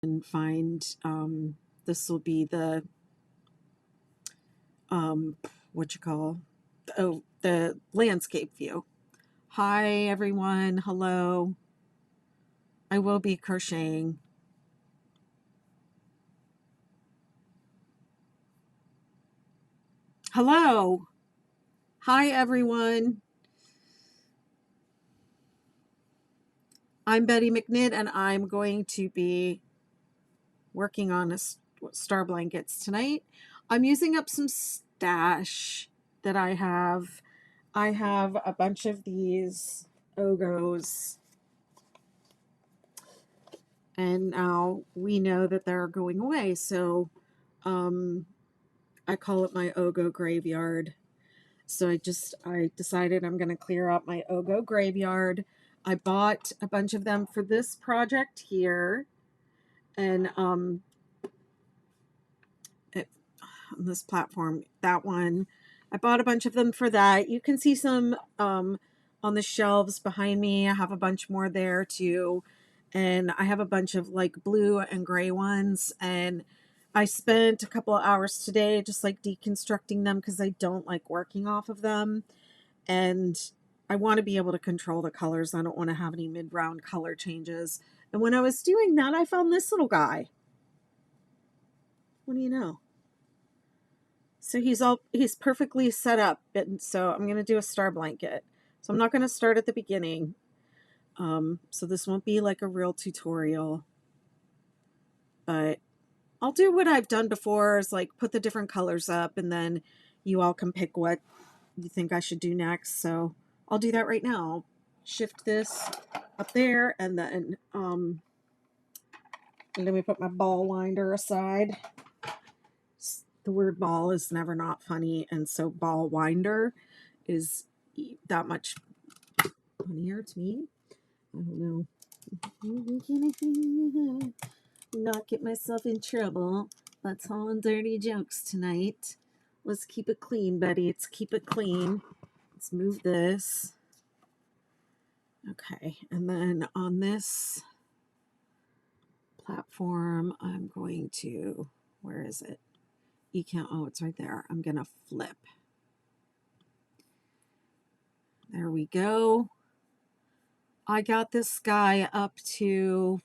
and find, this will be the, what you call, oh, the landscape view. Hi everyone, hello. I will be crocheting. Hello. Hi everyone. I'm Betty McKnit and I'm going to be working on star blankets tonight. I'm using up some stash that I have. I have a bunch of these Ogos, and now we know that they're going away, so I call it my Ogo graveyard. So I decided I'm going to clear out my Ogo graveyard. I bought a bunch of them for this project here, and on this platform, that one, I bought a bunch of them for that. You can see some on the shelves behind me. I have a bunch more there too, and I have a bunch of like blue and gray ones, and I spent a couple of hours today just like deconstructing them because I don't like working off of them, and I want to be able to control the colors. I don't want to have any mid-round color changes. And when I was doing that, I found this little guy. What do you know? So he's perfectly set up, and so I'm going to do a star blanket. So I'm not going to start at the beginning. So this won't be like a real tutorial, but I'll do what I've done before, is like put the different colors up, and then you all can pick what you think I should do next. So I'll do that right now. I'll shift this up there, and then let me put my ball winder aside. The word ball is never not funny, and so ball winder is that much funnier to me. I don't know. Not get myself in trouble. Let's haul in dirty jokes tonight. Let's keep it clean, Betty. Let's keep it clean. Let's move this. Okay, and then on this platform, I'm going to, where is it? You can't, oh, it's right there. I'm going to flip. There we go. I got this guy up to,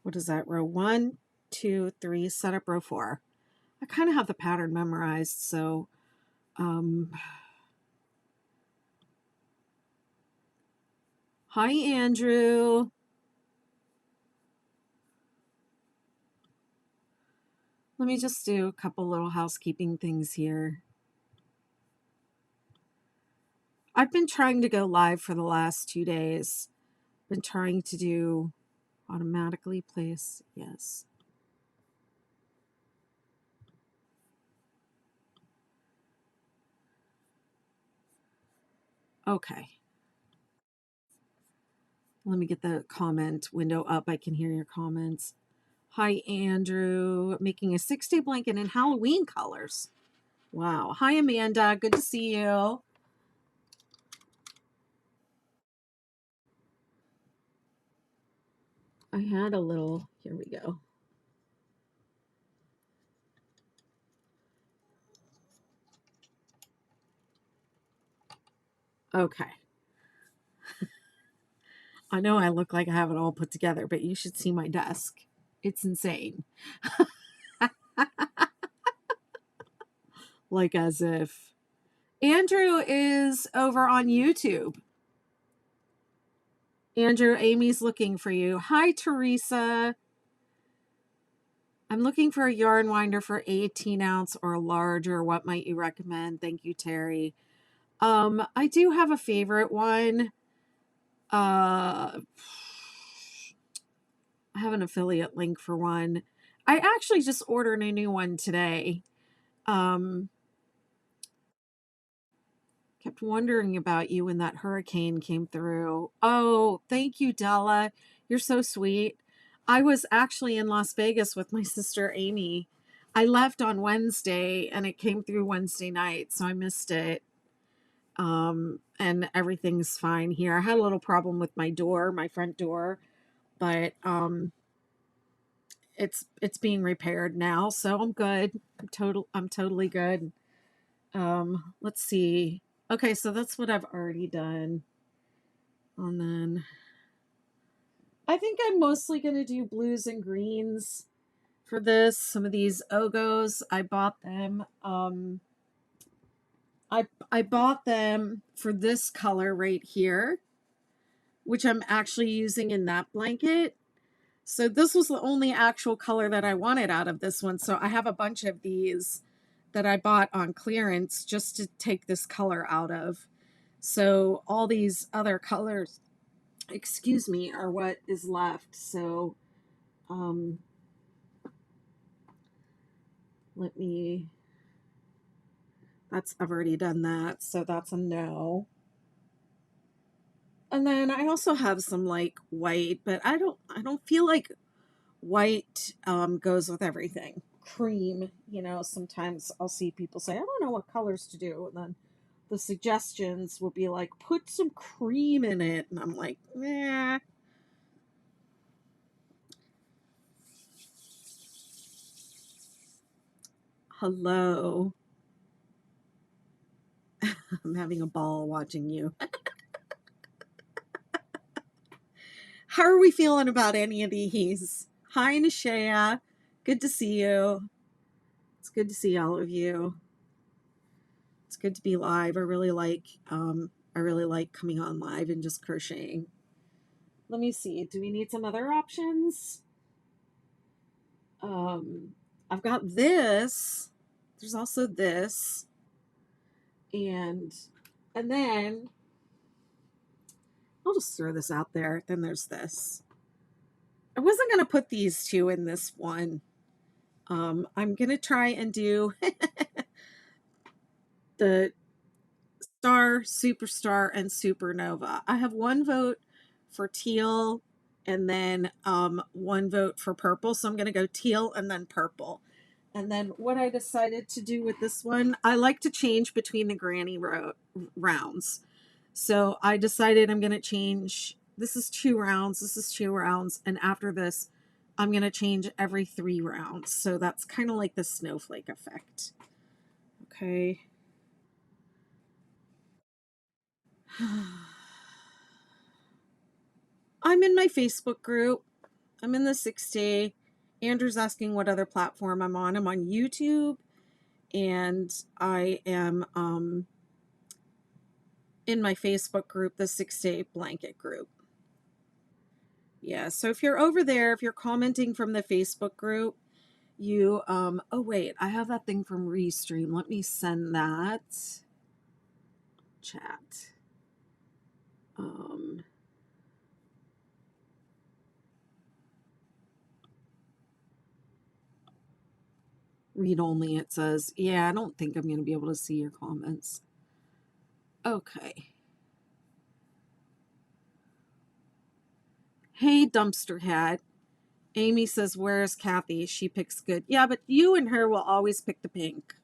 what is that, row 1, 2, 3, set up row 4. I kind of have the pattern memorized, so hi Andrew. Let me just do a couple little housekeeping things here. I've been trying to go live for the last 2 days. Been trying to do automatically place, yes. Okay. Let me get the comment window up. I can hear your comments. Hi, Andrew. Making a 6-day blanket in Halloween colors. Wow. Hi, Amanda. Good to see you. I had a little, here we go. Okay. I know I look like I have it all put together, but you should see my desk. It's insane. Like as if. Andrew is over on YouTube. Andrew, Amy's looking for you. Hi, Teresa. I'm looking for a yarn winder for 18 ounce or larger. What might you recommend? Thank you, Terry. I do have a favorite one. I have an affiliate link for one. I actually just ordered a new one today. Kept wondering about you when that hurricane came through. Oh, thank you, Della. You're so sweet. I was actually in Las Vegas with my sister Amy. I left on Wednesday and it came through Wednesday night, so I missed it. And everything's fine here. I had a little problem with my door, my front door, but it's being repaired now, so I'm good. I'm totally good. Let's see. Okay, so that's what I've already done. And then I think I'm mostly going to do blues and greens for this. Some of these Ogos, I bought them. I bought them for this color right here, which I'm actually using in that blanket. So this was the only actual color that I wanted out of this one. So I have a bunch of these that I bought on clearance just to take this color out of. So all these other colors, excuse me, are what is left. So let me, I've already done that. So that's a no. And then I also have some like white, but I don't feel like white goes with everything. Cream, sometimes I'll see people say, I don't know what colors to do. And then the suggestions will be like, put some cream in it. And I'm like, nah. Hello. I'm having a ball watching you. How are we feeling about any of these? Hi, Nishaya. Good to see you. It's good to see all of you. It's good to be live. I really like coming on live and just crocheting. Let me see. Do we need some other options? I've got this. There's also this. And then I'll just throw this out there. Then there's this. I wasn't going to put these two in this one. I'm going to try and do the Star, Superstar, and Supernova. I have one vote for teal and then one vote for purple. So I'm going to go teal and then purple. And then what I decided to do with this one, I like to change between the granny rounds. So I decided I'm going to change. This is 2 rounds. This is 2 rounds. And after this, I'm going to change every 3 rounds. So that's kind of like the snowflake effect. Okay. I'm in my Facebook group. I'm in the 6-day. Andrew's asking what other platform I'm on. I'm on YouTube, and I am in my Facebook group, the 6-day blanket group. Yeah, so if you're over there, if you're commenting from the Facebook group, you oh wait, I have that thing from Restream. Let me send that. Chat. Read only, it says. Yeah, I don't think I'm going to be able to see your comments. Okay. Hey, Dumpster Hat. Amy says, where's Kathy? She picks good. Yeah, but you and her will always pick the pink.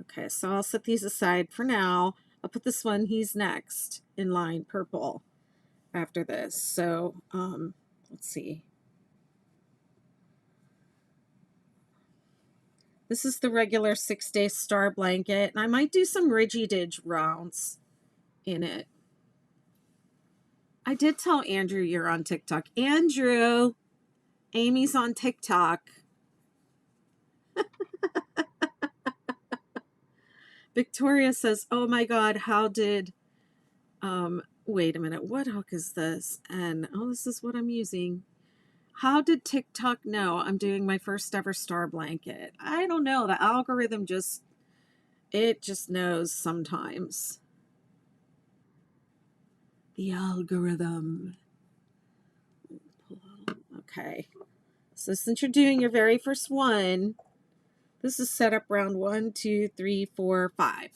Okay, so I'll set these aside for now. I'll put this one, he's next in line, purple, after this. So, let's see. This is the regular 6-day star blanket, and I might do some Ridgy Didge rounds in it. I did tell Andrew you're on TikTok. Andrew, Amy's on TikTok. Victoria says, oh my God, how did, wait a minute, what hook is this? And, oh, this is what I'm using. How did TikTok know I'm doing my first ever star blanket? I don't know. The algorithm just knows sometimes. The algorithm. Okay. So since you're doing your very first one, this is set up round 1, 2, 3, 4, 5.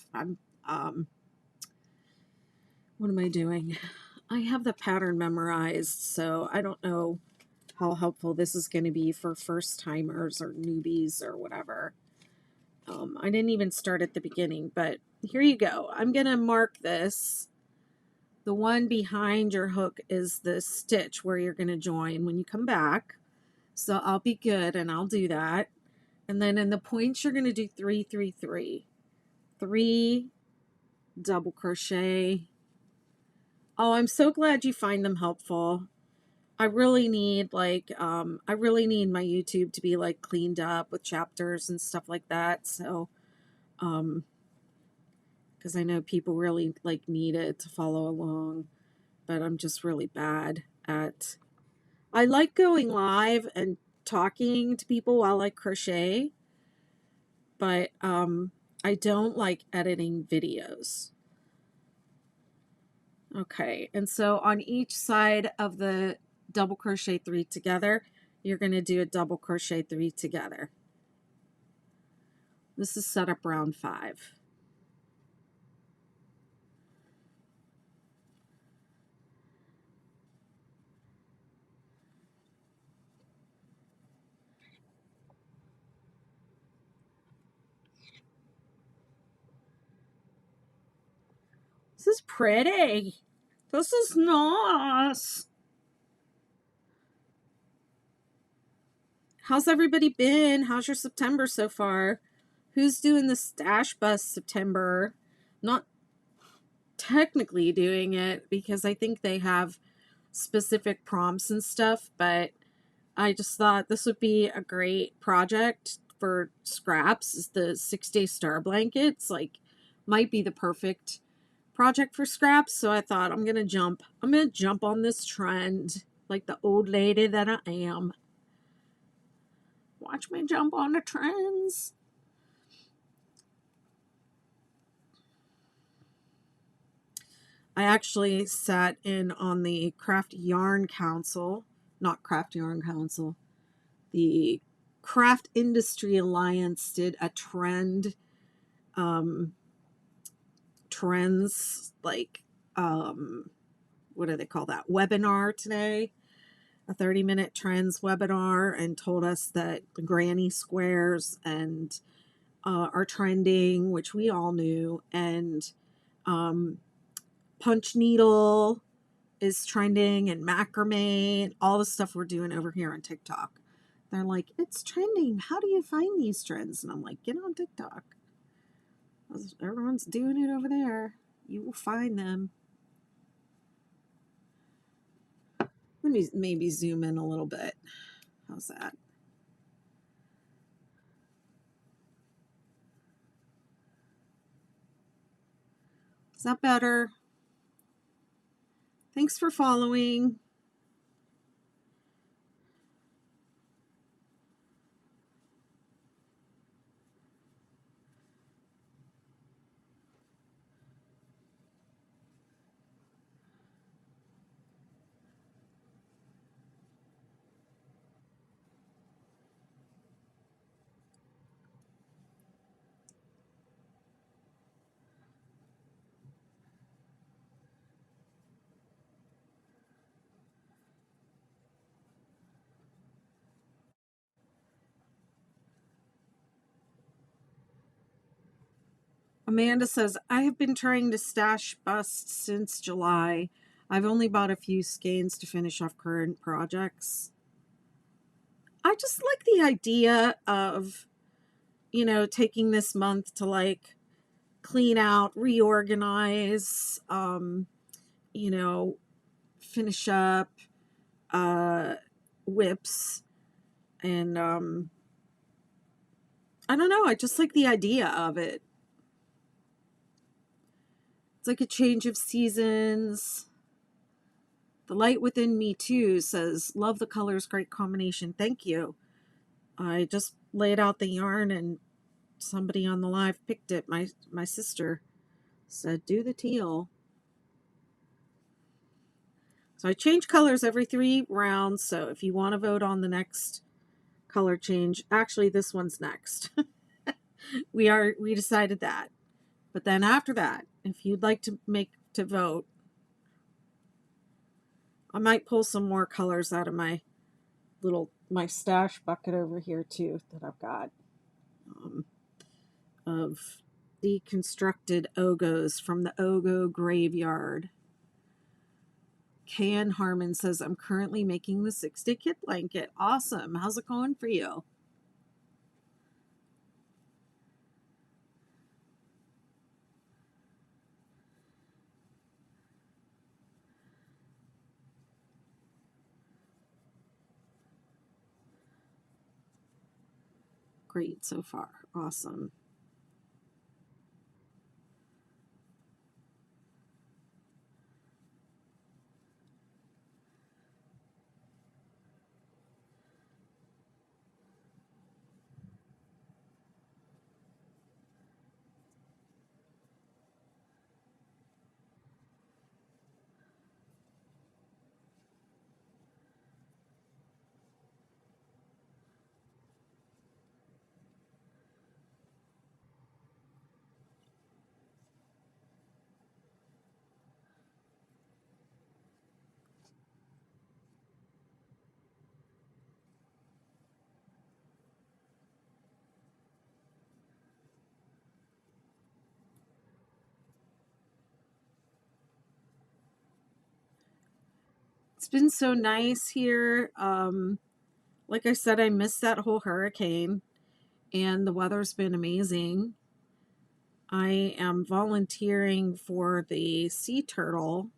What am I doing? I have the pattern memorized, so I don't know how helpful this is going to be for first timers or newbies or whatever. I didn't even start at the beginning, but here you go. I'm going to mark this. The one behind your hook is the stitch where you're going to join when you come back. So I'll be good and I'll do that. And then in the points, you're going to do 3, 3, 3. 3 double crochet. Oh, I'm so glad you find them helpful. I really need my YouTube to be like cleaned up with chapters and stuff like that. So, because I know people really like need it to follow along, but I'm just really bad at. I like going live and talking to people while I crochet, but I don't like editing videos. Okay, and so on each side of the double crochet 3 together, you're going to do a double crochet 3 together. This is set up round 5. This is pretty. This is nice. How's everybody been? How's your September so far? Who's doing the stash bus September? Not technically doing it because I think they have specific prompts and stuff, but I just thought this would be a great project for scraps. Is the 6-day star blankets might be the perfect project for scraps. So I thought I'm gonna jump on this trend like the old lady that I am. Watch me jump on the trends. I actually sat in on the Craft Yarn Council, not Craft Yarn Council, the Craft Industry Alliance did a trends what do they call that, webinar today, a 30-minute trends webinar, and told us that the granny squares and are trending, which we all knew, and punch needle is trending, and macrame, and all the stuff we're doing over here on TikTok. They're like, it's trending. How do you find these trends? And I'm like, get on TikTok. Everyone's doing it over there. You will find them. Let me maybe zoom in a little bit. How's that? Is that better? Thanks for following. Amanda says, I have been trying to stash busts since July. I've only bought a few skeins to finish off current projects. I just like the idea of, taking this month to clean out, reorganize, finish up whips. And I don't know, I just like the idea of it. It's like a change of seasons. The light within me too says, love the colors, great combination. Thank you. I just laid out the yarn and somebody on the live picked it. My sister said, do the teal. So I change colors every 3 rounds. So if you want to vote on the next color change, actually this one's next. we decided that. But then after that, if you'd like to vote, I might pull some more colors out of my stash bucket over here too that I've got. of deconstructed Ogos from the Ogo graveyard. Kayan Harmon says, I'm currently making the 6-day kit blanket. Awesome. How's it going for you? Great so far. Awesome. It's been so nice here. Like I said, I missed that whole hurricane, and the weather's been amazing. I am volunteering for the sea turtle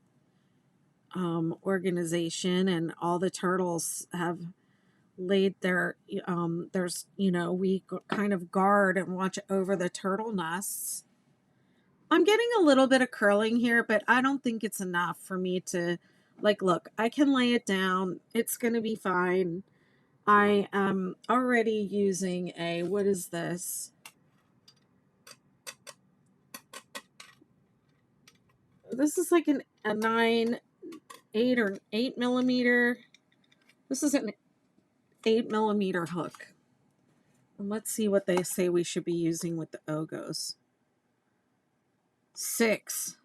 organization, and all the turtles have laid their there's we kind of guard and watch over the turtle nests. I'm getting a little bit of curling here, but I don't think it's enough for me to, like, look, I can lay it down. It's going to be fine. I am already using a, what is this? This is like a 8 or 8 millimeter. This is an 8 millimeter hook. And let's see what they say we should be using with the Ogos. 6.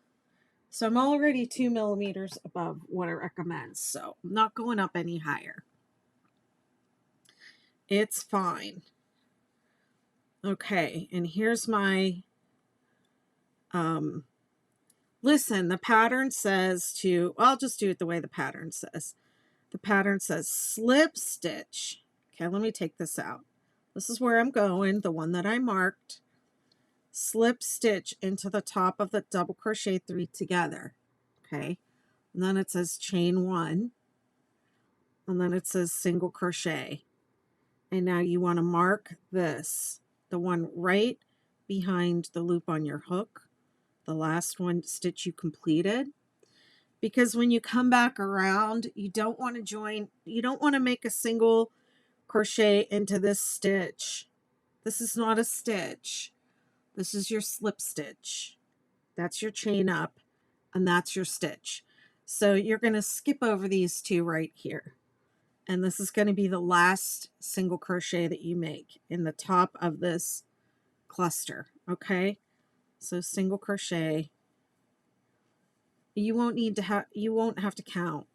So I'm already 2 millimeters above what it recommends. So I'm not going up any higher. It's fine. Okay, and here's my, listen, the pattern says to, I'll just do it the way the pattern says. The pattern says slip stitch. Okay, let me take this out. This is where I'm going, the one that I marked. Slip stitch into the top of the double crochet 3 together. Okay, and then it says chain 1. And then it says single crochet. And now you want to mark this, the one right behind the loop on your hook, the last one stitch you completed. Because when you come back around, you don't want to join, you don't want to make a single crochet into this stitch. This is not a stitch. This is your slip stitch. That's your chain up, and that's your stitch. So you're going to skip over these 2 right here. And this is going to be the last single crochet that you make in the top of this cluster. Okay, so single crochet. You won't need to have, you won't have to count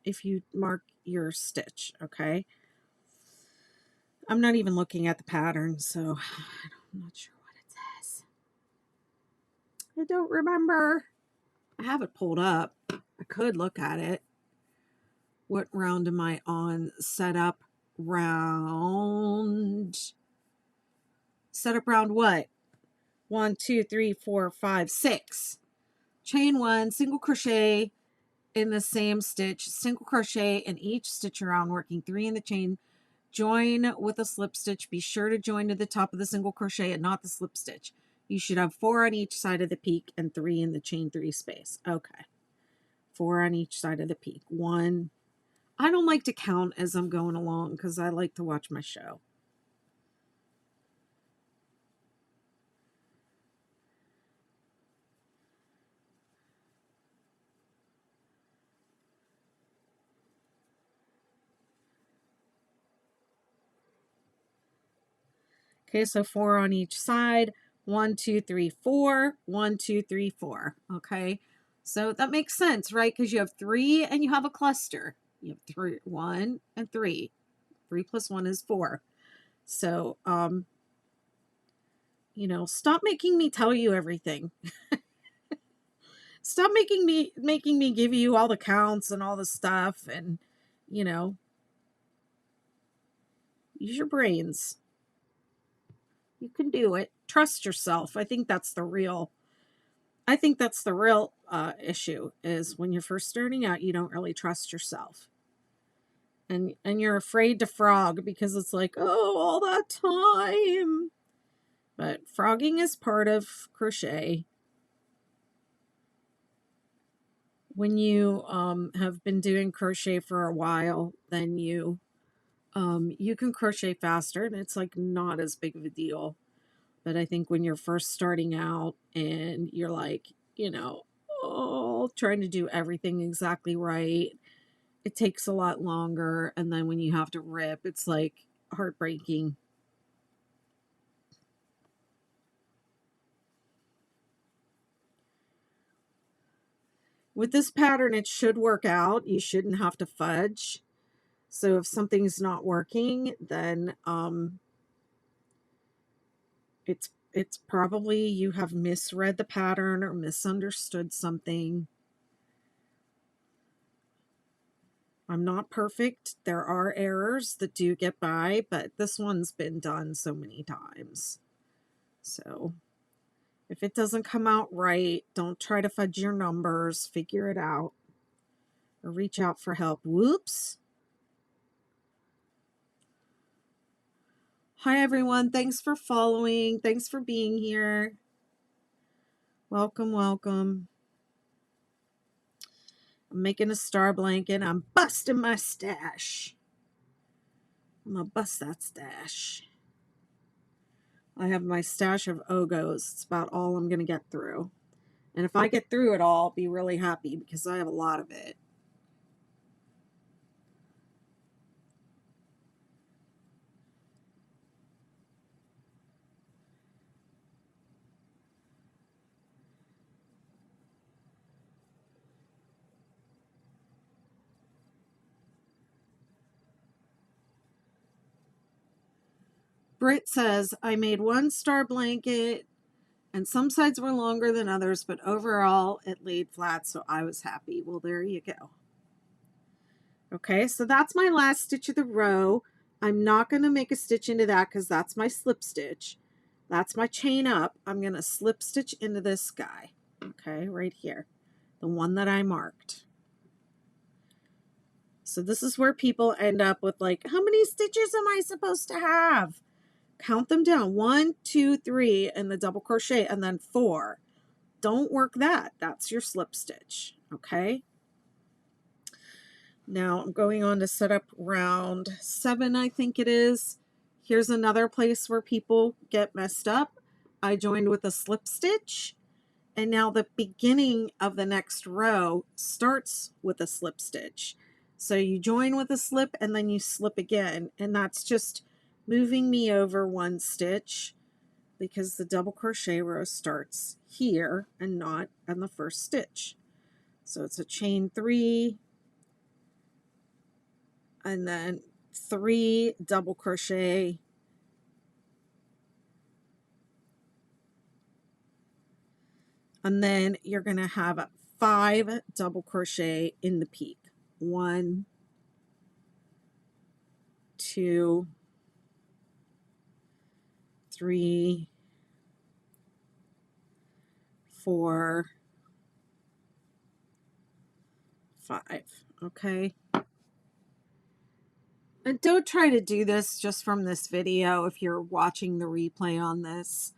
if you mark your stitch. Okay, I'm not even looking at the pattern, so I'm not sure what it says. I don't remember. I have it pulled up. I could look at it. What round am I on? Setup round. Setup round what? 1, 2, 3, 4, 5, 6. Chain 1, single crochet in the same stitch, single crochet in each stitch around, working 3 in the chain. Join with a slip stitch. Be sure to join to the top of the single crochet and not the slip stitch. You should have 4 on each side of the peak and 3 in the chain 3 space. Okay. 4 on each side of the peak. 1. I don't like to count as I'm going along because I like to watch my show. Okay, so 4 on each side. 1, 2, 3, 4. 1, 2, 3, 4. Okay, so that makes sense, right? Because you have 3 and you have a cluster. You have 3, 1 and 3. 3 plus 1 is 4. So You know, stop making me tell you everything. Stop making me give you all the counts and all the stuff, and you know, use your brains. You can do it. Trust yourself. I think that's the real issue, is when you're first starting out, you don't really trust yourself. And you're afraid to frog because it's like, oh, all that time. But frogging is part of crochet. When you have been doing crochet for a while, then you can crochet faster, and it's like not as big of a deal. But I think when you're first starting out and you're like, you know, oh, trying to do everything exactly right, it takes a lot longer. And then when you have to rip, it's like heartbreaking. With this pattern, it should work out. You shouldn't have to fudge. So if something's not working, then it's probably you have misread the pattern or misunderstood something. I'm not perfect. There are errors that do get by, but this one's been done so many times. So if it doesn't come out right, don't try to fudge your numbers. Figure it out or reach out for help. Whoops. Hi, everyone. Thanks for following. Thanks for being here. Welcome, welcome. I'm making a star blanket. I'm busting my stash. I'm going to bust that stash. I have my stash of Ogos. It's about all I'm going to get through. And if I get through it all, I'll be really happy because I have a lot of it. Britt says, I made one star blanket and some sides were longer than others, but overall it laid flat, so I was happy. Well, there you go. Okay, so that's my last stitch of the row. I'm not going to make a stitch into that because that's my slip stitch. That's my chain up. I'm going to slip stitch into this guy. Okay, right here. The one that I marked. So this is where people end up with like, how many stitches am I supposed to have? Count them down. 1, 2, 3 in the double crochet, and then 4. Don't work that. That's your slip stitch. Okay. Now I'm going on to set up round 7, I think it is. Here's another place where people get messed up. I joined with a slip stitch, and now the beginning of the next row starts with a slip stitch. So you join with a slip and then you slip again, and that's just moving me over 1 stitch because the double crochet row starts here and not on the first stitch. So it's a chain 3 and then 3 double crochet, and then you're going to have 5 double crochet in the peak. 1, 2, 3, 4, 5. Okay. And don't try to do this just from this video if you're watching the replay on this.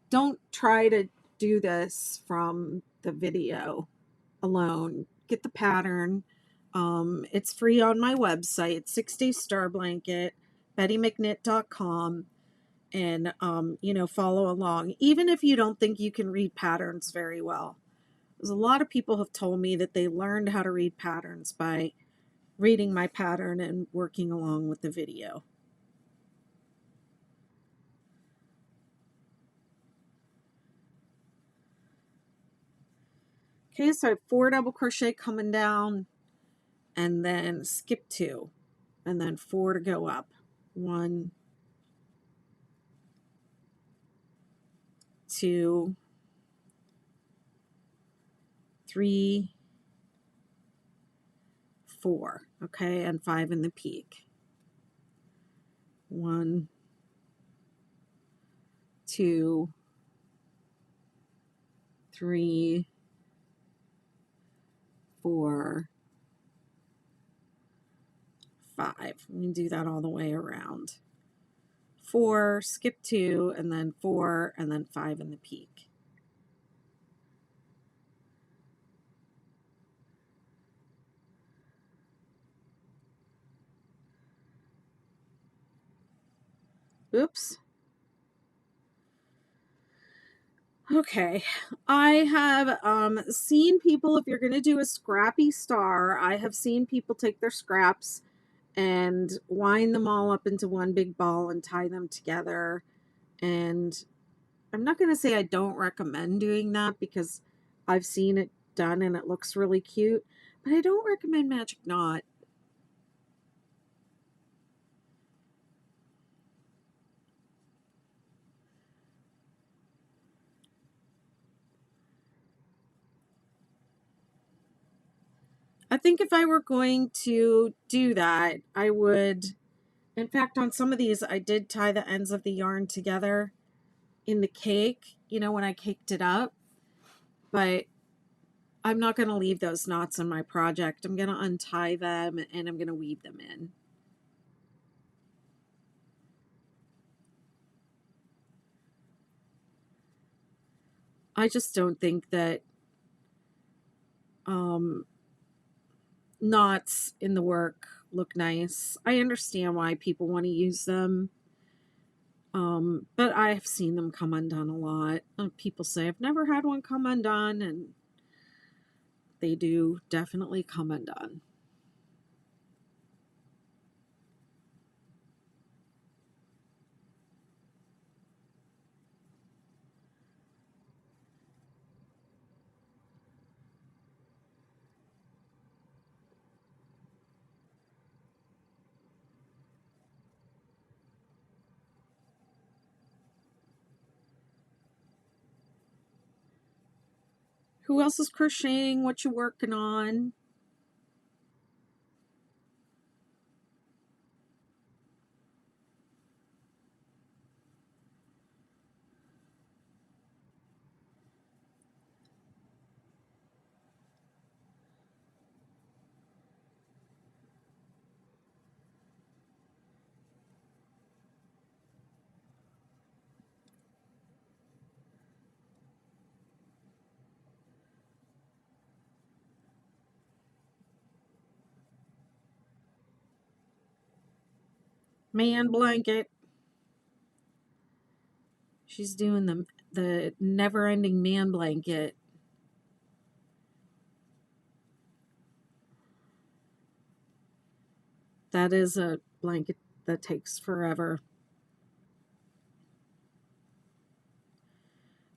Don't try to do this from the video alone. Get the pattern. It's free on my website, 6-Day Star Blanket, BettyMcKnit.com, and follow along. Even if you don't think you can read patterns very well. There's a lot of people have told me that they learned how to read patterns by reading my pattern and working along with the video. Okay, so I have 4 double crochet coming down, and then skip 2, and then 4 to go up. 1, 2, 3, 4, okay, and 5 in the peak. 1, 2, 3, 4, 5. Let me do that all the way around. 4, skip 2, and then 4, and then 5 in the peak. Oops. Okay, I have seen people, if you're going to do a scrappy star, I have seen people take their scraps and wind them all up into one big ball and tie them together. And I'm not going to say I don't recommend doing that because I've seen it done and it looks really cute, but I don't recommend magic knot. I think if I were going to do that, I would, in fact, on some of these, I did tie the ends of the yarn together in the cake, you know, when I caked it up, but I'm not going to leave those knots in my project. I'm going to untie them and I'm going to weave them in. I just don't think that knots in the work look nice. I understand why people want to use them, but I've seen them come undone a lot. People say, I've never had one come undone, and they do definitely come undone. Who else is crocheting? What you working on? Man blanket. She's doing the never-ending man blanket. That is a blanket that takes forever.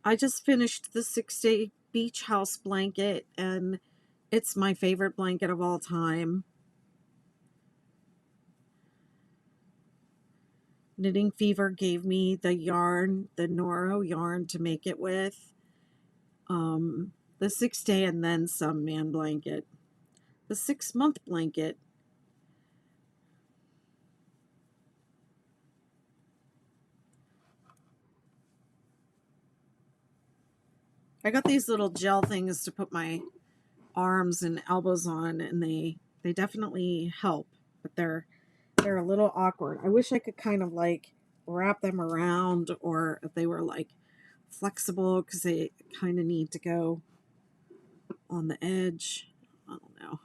I just finished the 6-day beach house blanket, and it's my favorite blanket of all time. Knitting Fever gave me the yarn, the Noro yarn to make it with. The 6-day and then some man blanket. The 6-month blanket. I got these little gel things to put my arms and elbows on, and they definitely help, but they're a little awkward. I wish I could kind of like wrap them around, or if they were like flexible, because they kind of need to go on the edge. I don't know.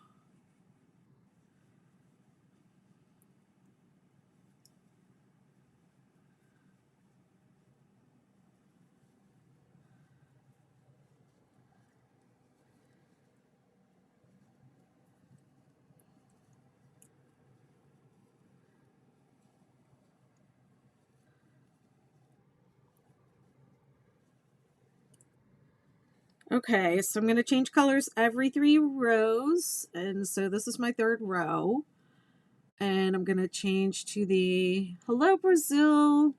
Okay, so I'm going to change colors every 3 rows, and so this is my 3rd row, and I'm going to change to the Hello Brazil,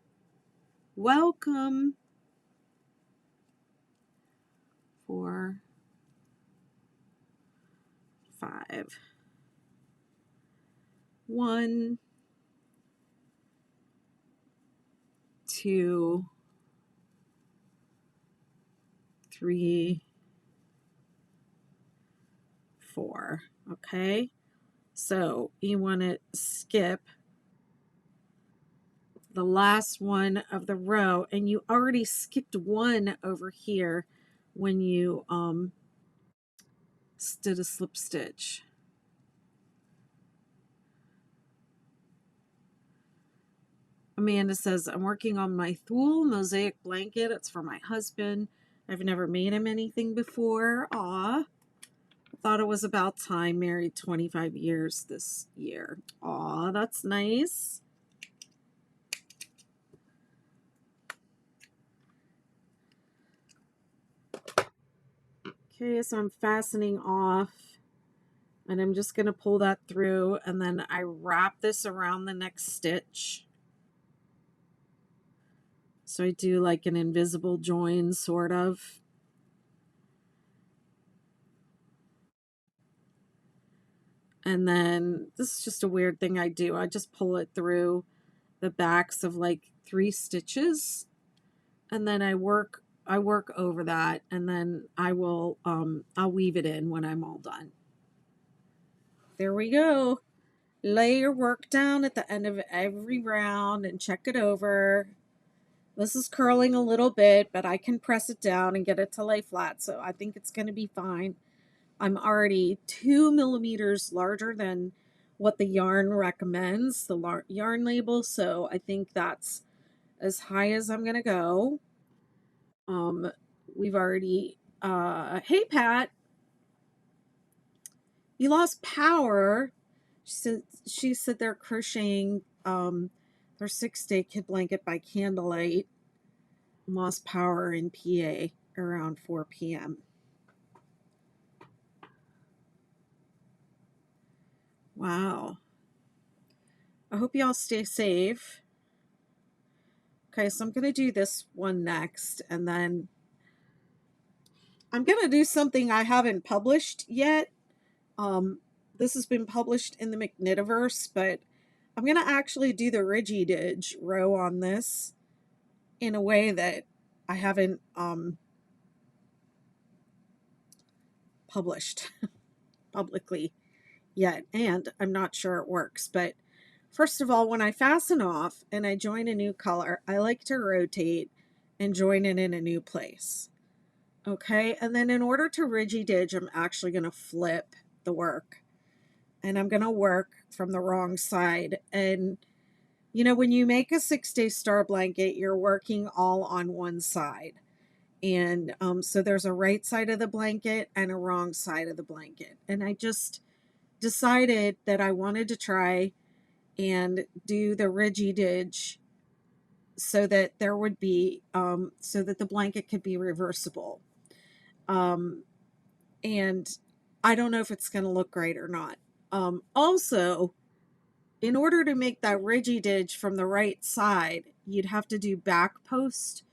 welcome. 4, 5. 1, 2, 3, 4. Okay, so you want to skip the last one of the row, and you already skipped one over here when you did a slip stitch. Amanda says, I'm working on my Thule mosaic blanket. It's for my husband. I've never made him anything before. Aw. Thought it was about time. Married 25 years this year. Aw, that's nice. Okay, so I'm fastening off, and I'm just going to pull that through, and then I wrap this around the next stitch. So I do like an invisible join, sort of. And then this is just a weird thing I do. I just pull it through the backs of like 3 stitches, and then I work over that, and then I'll weave it in when I'm all done. There we go. Lay your work down at the end of every round and check it over. This is curling a little bit, but I can press it down and get it to lay flat, so I think it's going to be fine. I'm already 2 millimeters larger than what the yarn recommends, the yarn label, so I think that's as high as I'm going to go. We've already, hey Pat, you lost power. She said they're crocheting their 6-day kid blanket by candlelight. Lost power in PA around 4 p.m. Wow. I hope y'all stay safe. Okay, so I'm going to do this one next, and then I'm going to do something I haven't published yet. This has been published in the McKnitiverse, but I'm going to actually do the Ridgy Didge row on this in a way that I haven't published publicly yet, and I'm not sure it works. But first of all, when I fasten off and I join a new color, I like to rotate and join it in a new place. Okay, and then in order to Ridgy Didge, I'm actually going to flip the work, and I'm going to work from the wrong side. And you know, when you make a 6-day star blanket, you're working all on one side. And so there's a right side of the blanket and a wrong side of the blanket. And I just decided that I wanted to try and do the Ridgy Didge so that there would be, so that the blanket could be reversible. And I don't know if it's going to look great or not. Also, in order to make that Ridgy Didge from the right side, you'd have to do back post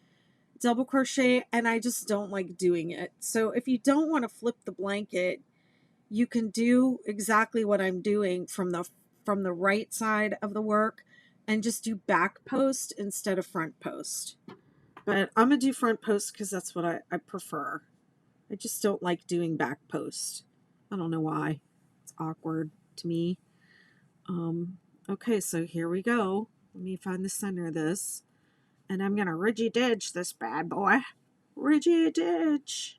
double crochet, and I just don't like doing it. So if you don't want to flip the blanket, you can do exactly what I'm doing from the right side of the work and just do back post instead of front post. But I'm going to do front post because that's what I prefer. I just don't like doing back post. I don't know why. It's awkward to me. Okay, so here we go. Let me find the center of this. And I'm going to Ridgy Didge this bad boy. Ridgy Didge.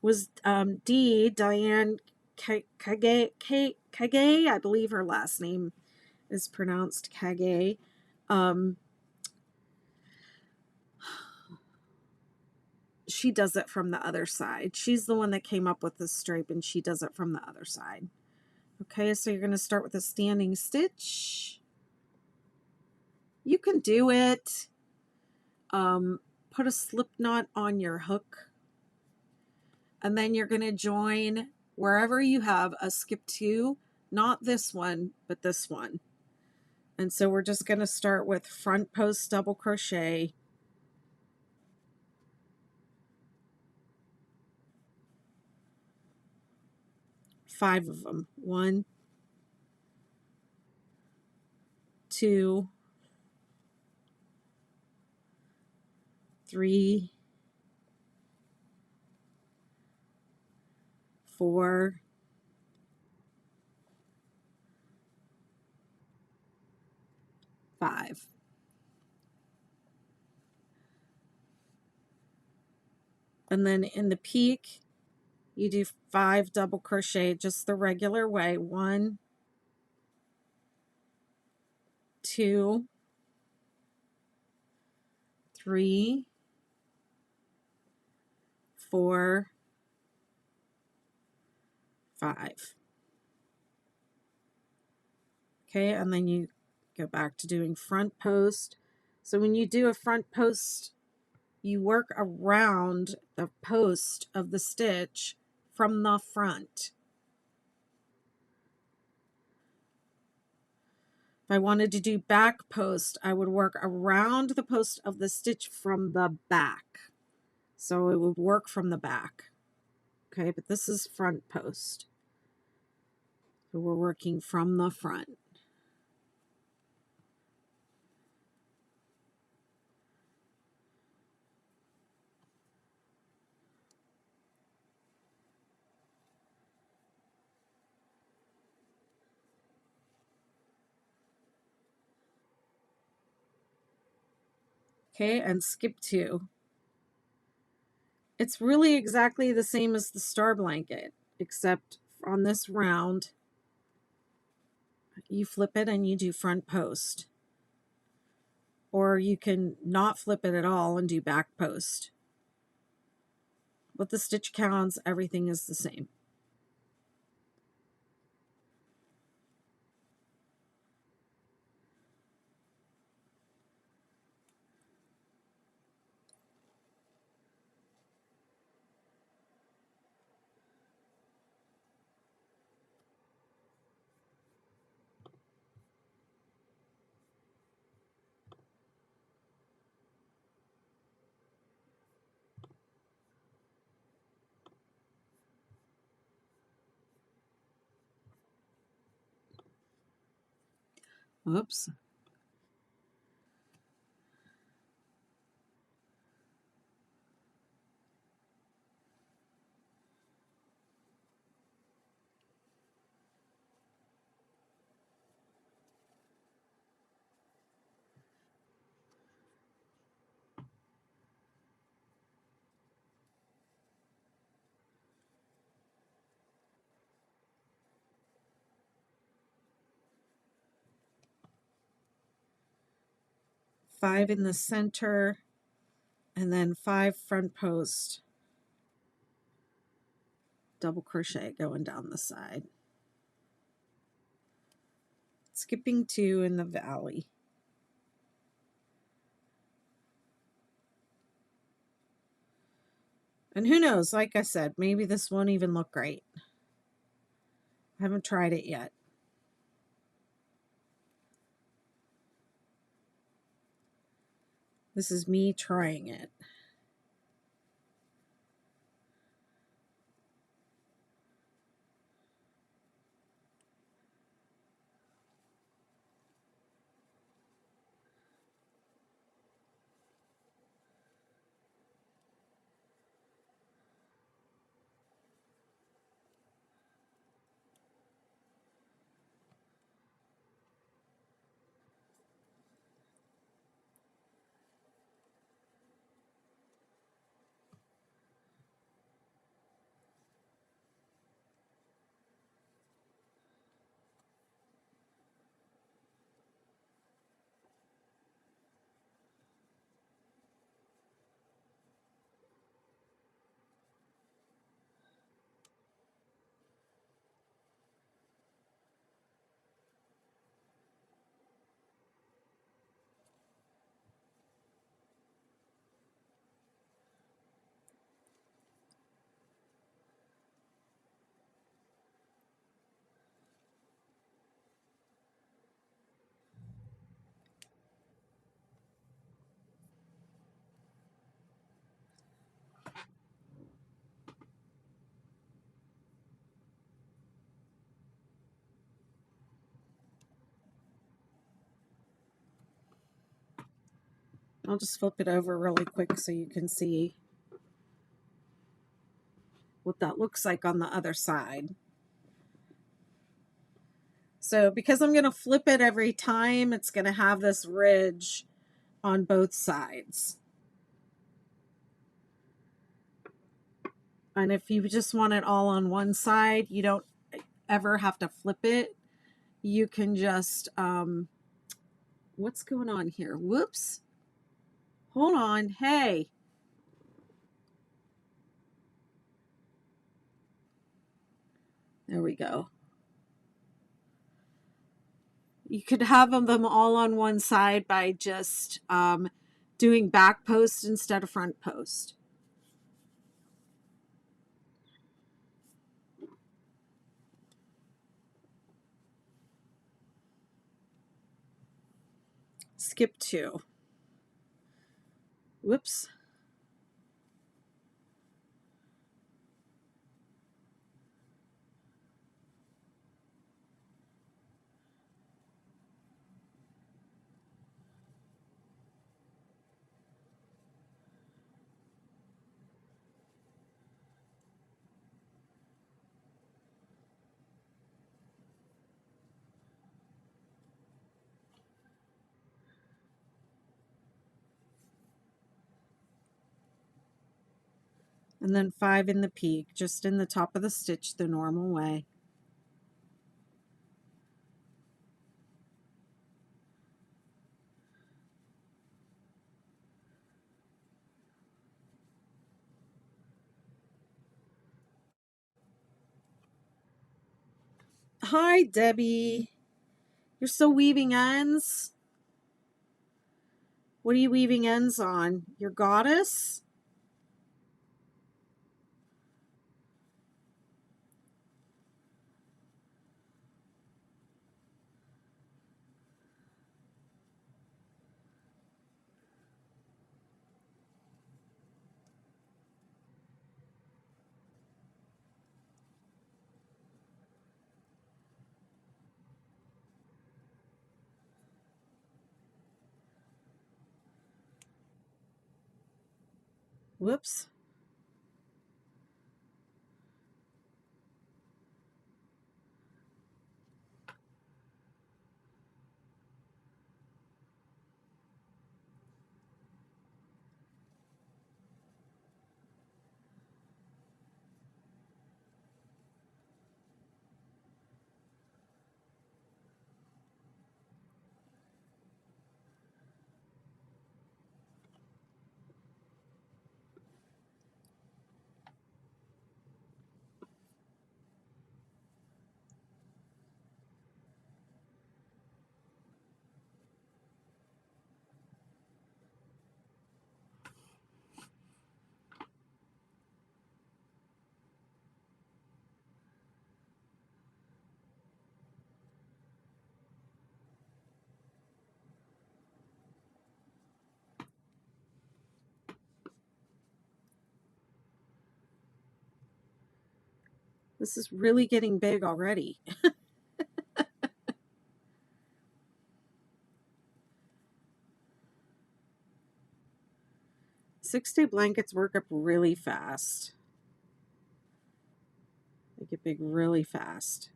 Was Diane Kage, I believe her last name is pronounced Kage. She does it from the other side. She's the one that came up with this stripe, and she does it from the other side. Okay, so you're going to start with a standing stitch. You can do it. Put a slip knot on your hook, and then you're going to join wherever you have a skip 2, not this one, but this one. And so we're just going to start with front post double crochet, 5 of them. 1, 2, 3, 4, 5. And then in the peak, you do 5 double crochet just the regular way. 1, 2, 3, 4, 5. Okay, and then you go back to doing front post. So when you do a front post, you work around the post of the stitch from the front. If I wanted to do back post, I would work around the post of the stitch from the back. So it would work from the back. Okay, but this is front post. So we're working from the front. Okay, and skip 2. It's really exactly the same as the star blanket, except on this round, you flip it and you do front post. Or you can not flip it at all and do back post. But the stitch counts, everything is the same. Oops. Five in the center, and then 5 front post double crochet going down the side. Skipping 2 in the valley. And who knows, like I said, maybe this won't even look great. I haven't tried it yet. This is me trying it. I'll just flip it over really quick so you can see what that looks like on the other side. So because I'm going to flip it every time, it's going to have this ridge on both sides. And if you just want it all on one side, you don't ever have to flip it. You can just, what's going on here? Whoops. Hold on. Hey. There we go. You could have them all on one side by just doing back post instead of front post. Skip 2. Whoops. And then 5 in the peak, just in the top of the stitch the normal way. Hi, Debbie. You're still weaving ends? What are you weaving ends on? Your goddess? Whoops. This is really getting big already. 6-day blankets work up really fast. They get big really fast.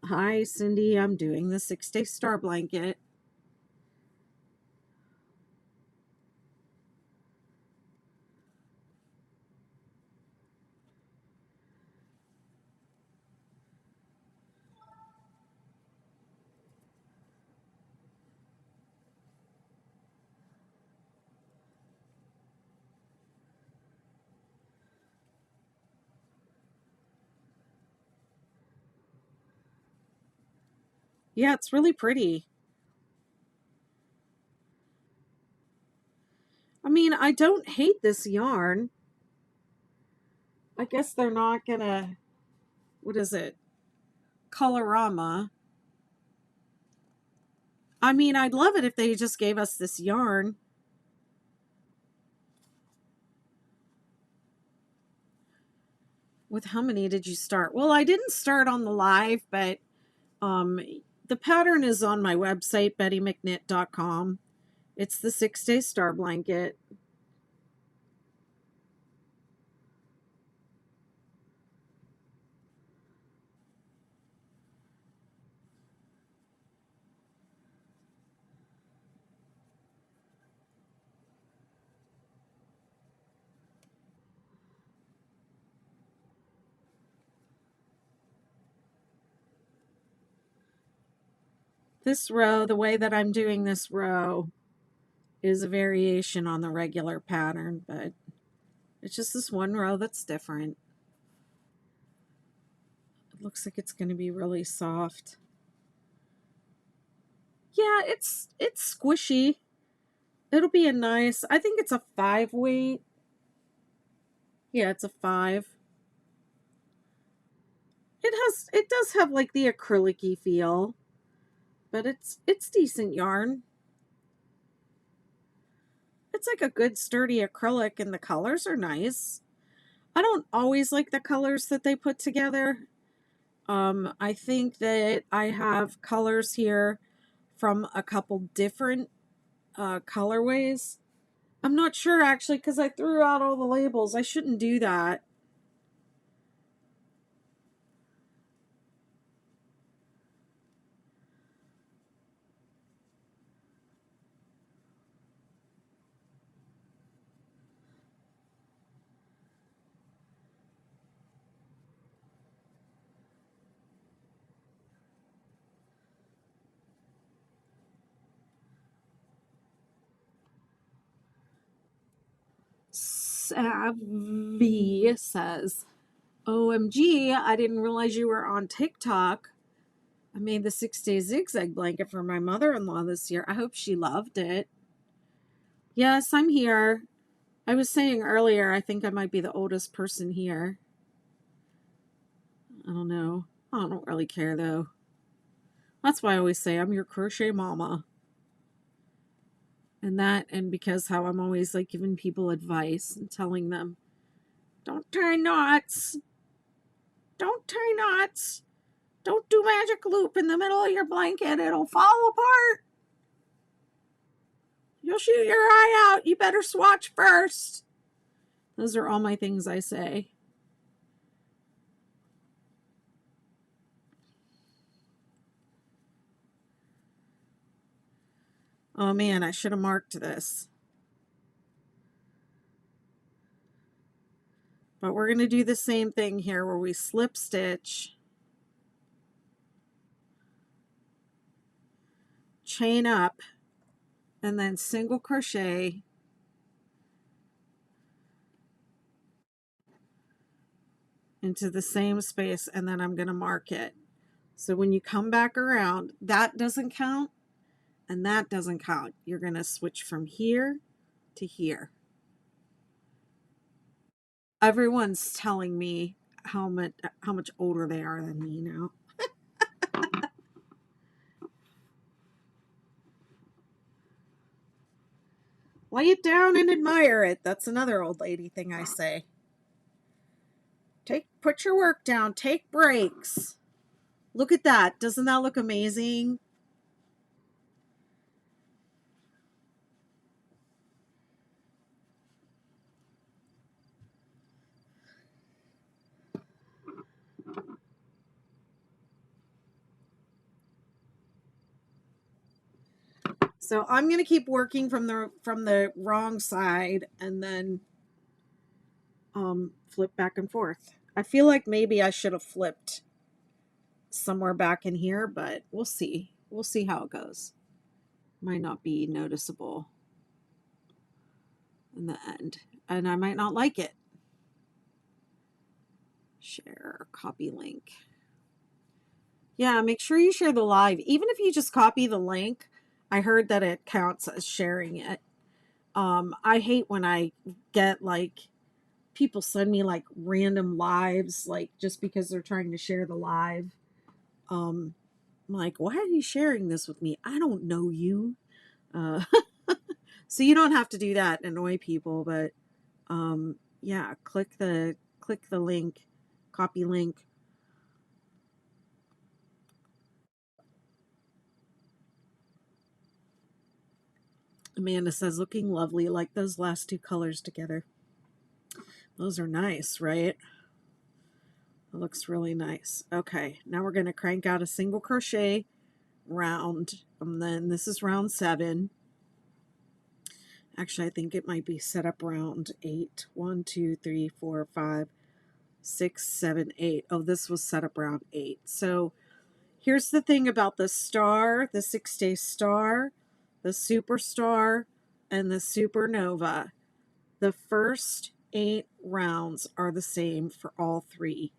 Hi, Cindy. I'm doing the 6-day star blanket. Yeah, it's really pretty. I mean, I don't hate this yarn. I guess they're not gonna, what is it? Colorama. I mean, I'd love it if they just gave us this yarn. With how many did you start? Well, I didn't start on the live, but the pattern is on my website, bettymcknit.com. It's the 6-day star blanket. This row, the way that I'm doing this row, is a variation on the regular pattern, but it's just this one row that's different. It looks like it's going to be really soft. Yeah, it's squishy. It'll be a nice, I think it's a 5 weight. Yeah, it's a 5. It does have like the acrylic-y feel, but it's decent yarn. It's like a good sturdy acrylic, and the colors are nice. I don't always like the colors that they put together. I think that I have colors here from a couple different colorways. I'm not sure actually, because I threw out all the labels. I shouldn't do that. Savvy says, OMG, I didn't realize you were on TikTok. I made the 6-day zigzag blanket for my mother-in-law this year. I hope she loved it. Yes, I'm here. I was saying earlier, I think I might be the oldest person here. I don't know. I don't really care though. That's why I always say I'm your crochet mama. And because how I'm always like giving people advice and telling them, don't tie knots. Don't tie knots. Don't do magic loop in the middle of your blanket. It'll fall apart. You'll shoot your eye out. You better swatch first. Those are all my things I say. Oh man, I should have marked this. But we're going to do the same thing here where we slip stitch, chain up, and then single crochet into the same space, and then I'm going to mark it. So when you come back around, that doesn't count and that doesn't count. You're going to switch from here to here. Everyone's telling me how much older they are than me now. Lay it down and admire it. That's another old lady thing I say. Put your work down, take breaks. Look at that. Doesn't that look amazing? So I'm going to keep working from the wrong side and then flip back and forth. I feel like maybe I should have flipped somewhere back in here, but we'll see. We'll see how it goes. Might not be noticeable in the end, and I might not like it. Share, copy link. Yeah, make sure you share the live. Even if you just copy the link, I heard that it counts as sharing it. I hate when I get like people send me like random lives, like just because they're trying to share the live. I'm like, why are you sharing this with me? I don't know you. So you don't have to do that and annoy people, but yeah, click the link, copy link. Amanda says, looking lovely, like those last two colors together. Those are nice, right? It looks really nice. Okay, now we're going to crank out a single crochet round, and then this is round 7. Actually, I think it might be set up round 8. 1, 2, 3, 4, 5, 6, 7, 8. Oh, this was set up round 8. So here's the thing about the star, the 6-day star, the superstar, and the supernova. The first 8 rounds are the same for all 3.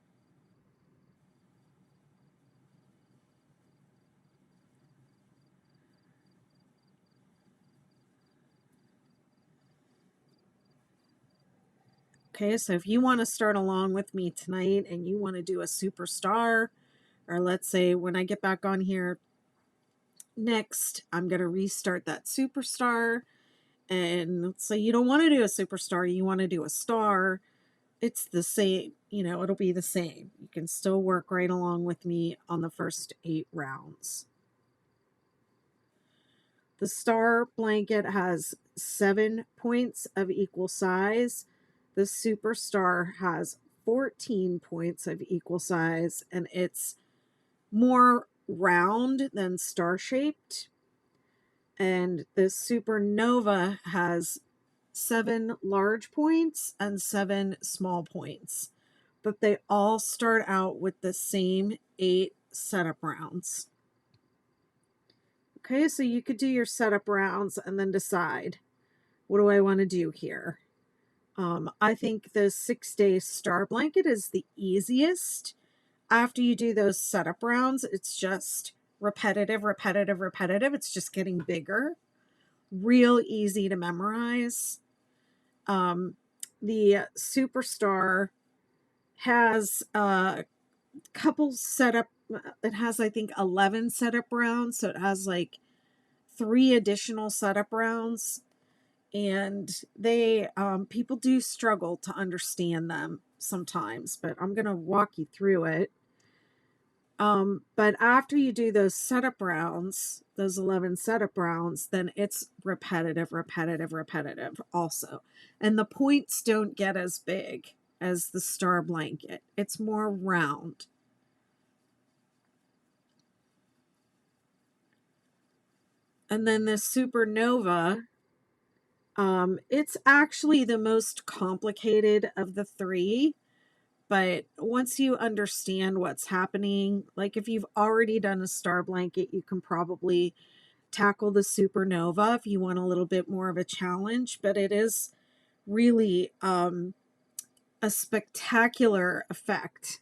Okay, so if you want to start along with me tonight and you want to do a superstar, or let's say when I get back on here next, I'm going to restart that superstar. And let's say you don't want to do a superstar, you want to do a star. It's the same, it'll be the same. You can still work right along with me on the first 8 rounds. The star blanket has 7 points of equal size. The superstar has 14 points of equal size, and it's more round than star-shaped. And the supernova has 7 large points and 7 small points, but they all start out with the same 8 setup rounds. Okay, so you could do your setup rounds and then decide, what do I want to do here? I think the 6-day star blanket is the easiest. After you do those setup rounds, it's just repetitive. It's just getting bigger. Real easy to memorize. The superstar has a couple setup. It has, I think, 11 setup rounds. So it has like 3 additional setup rounds. And they, people do struggle to understand them sometimes, but I'm going to walk you through it. But after you do those setup rounds, those 11 setup rounds, then it's repetitive also. And the points don't get as big as the star blanket. It's more round. And then the supernova, it's actually the most complicated of the 3. But once you understand what's happening, like if you've already done a star blanket, you can probably tackle the supernova if you want a little bit more of a challenge. But it is really a spectacular effect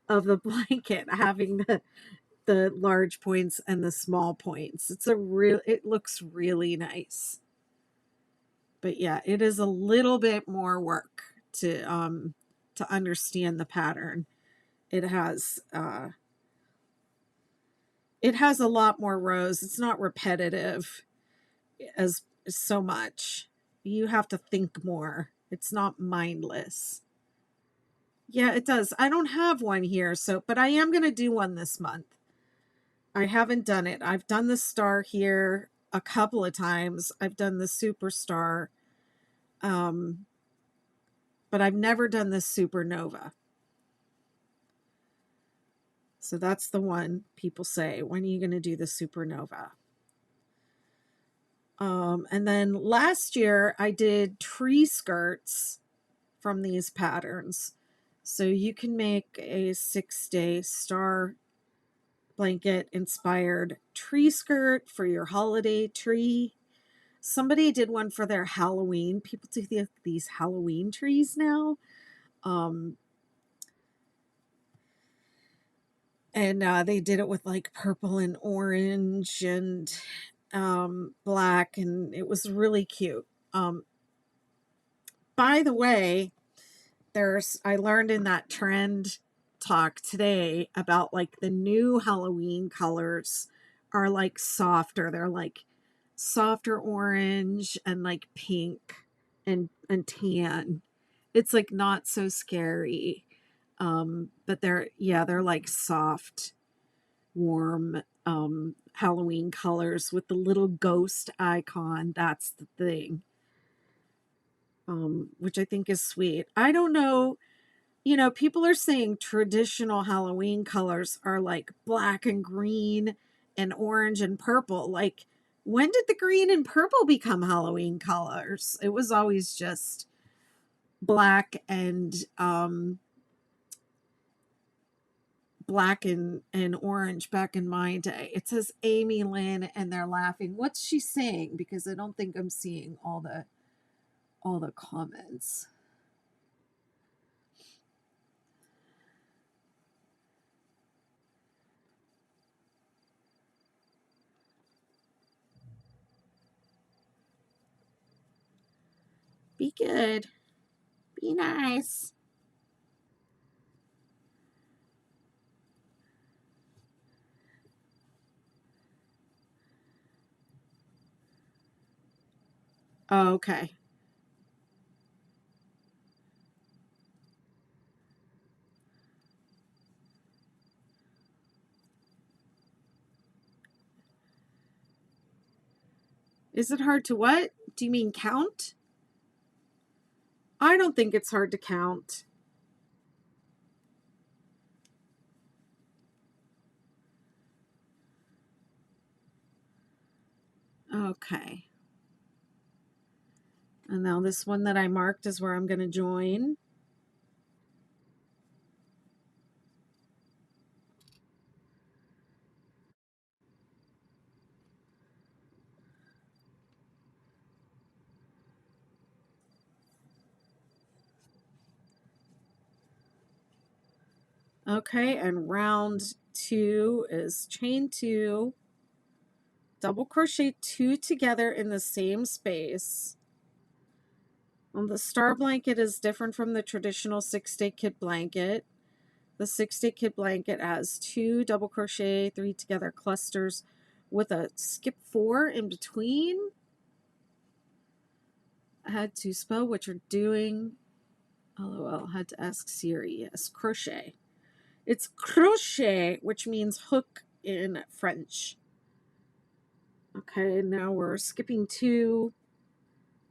of the blanket having the large points and the small points. It looks really nice. But yeah, it is a little bit more work to understand the pattern. It has a lot more rows. It's not repetitive as so much. You have to think more. It's not mindless. Yeah, it does. I don't have one here, but I am going to do one this month. I haven't done it. I've done the star here a couple of times. I've done the superstar. But I've never done the supernova. So that's the one people say, when are you going to do the supernova? And then last year I did tree skirts from these patterns. So you can make a 6-day star blanket inspired tree skirt for your holiday tree. Somebody did one for their Halloween. People do these Halloween trees now. And they did it with like purple and orange and black, and it was really cute. By the way, I learned in that trend talk today about like the new Halloween colors are like softer. They're like softer orange and like pink and tan. It's like not so scary. But they're like soft, warm Halloween colors with the little ghost icon. That's the thing. Which I think is sweet. I don't know, you know, people are saying traditional Halloween colors are like black and green and orange and purple. Like, when did the green and purple become Halloween colors? It was always just black and orange back in my day. It says Amy Lynn and they're laughing. What's she saying? Because I don't think I'm seeing all the comments. Be good. Be nice. Okay. Is it hard to what? Do you mean count? I don't think it's hard to count. Okay. And now this one that I marked is where I'm going to join. Okay, and round 2 is chain 2, double crochet 2 together in the same space. Well, the star blanket is different from the traditional 6-day kit blanket. The 6-day kit blanket has 2 double crochet 3 together clusters with a skip 4 in between. I had to spell what you're doing. LOL, had to ask Siri. Yes, crochet. It's crochet, which means hook in French. Okay, now we're skipping 2,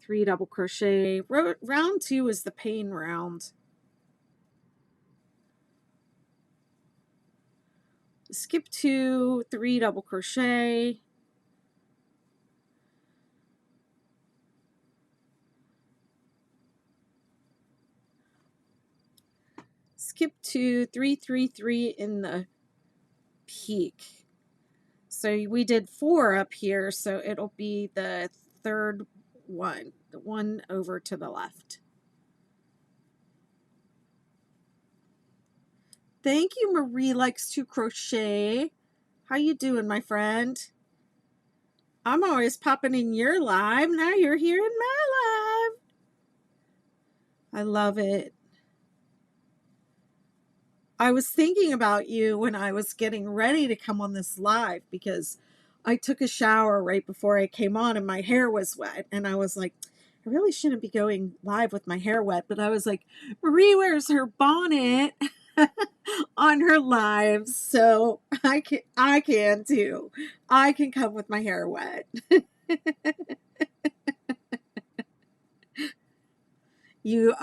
3 double crochet. Round 2 is the pain round. Skip 2, 3 double crochet. Skip 2, 3, 3, 3 in the peak. So we did 4 up here, so it'll be the third one, the one over to the left. Thank you, Marie Likes to Crochet. How you doing, my friend? I'm always popping in your live. Now you're here in my live. I love it. I was thinking about you when I was getting ready to come on this live because I took a shower right before I came on and my hair was wet. And I was like, I really shouldn't be going live with my hair wet. But I was like, Marie wears her bonnet on her lives. So I can too. I can come with my hair wet. You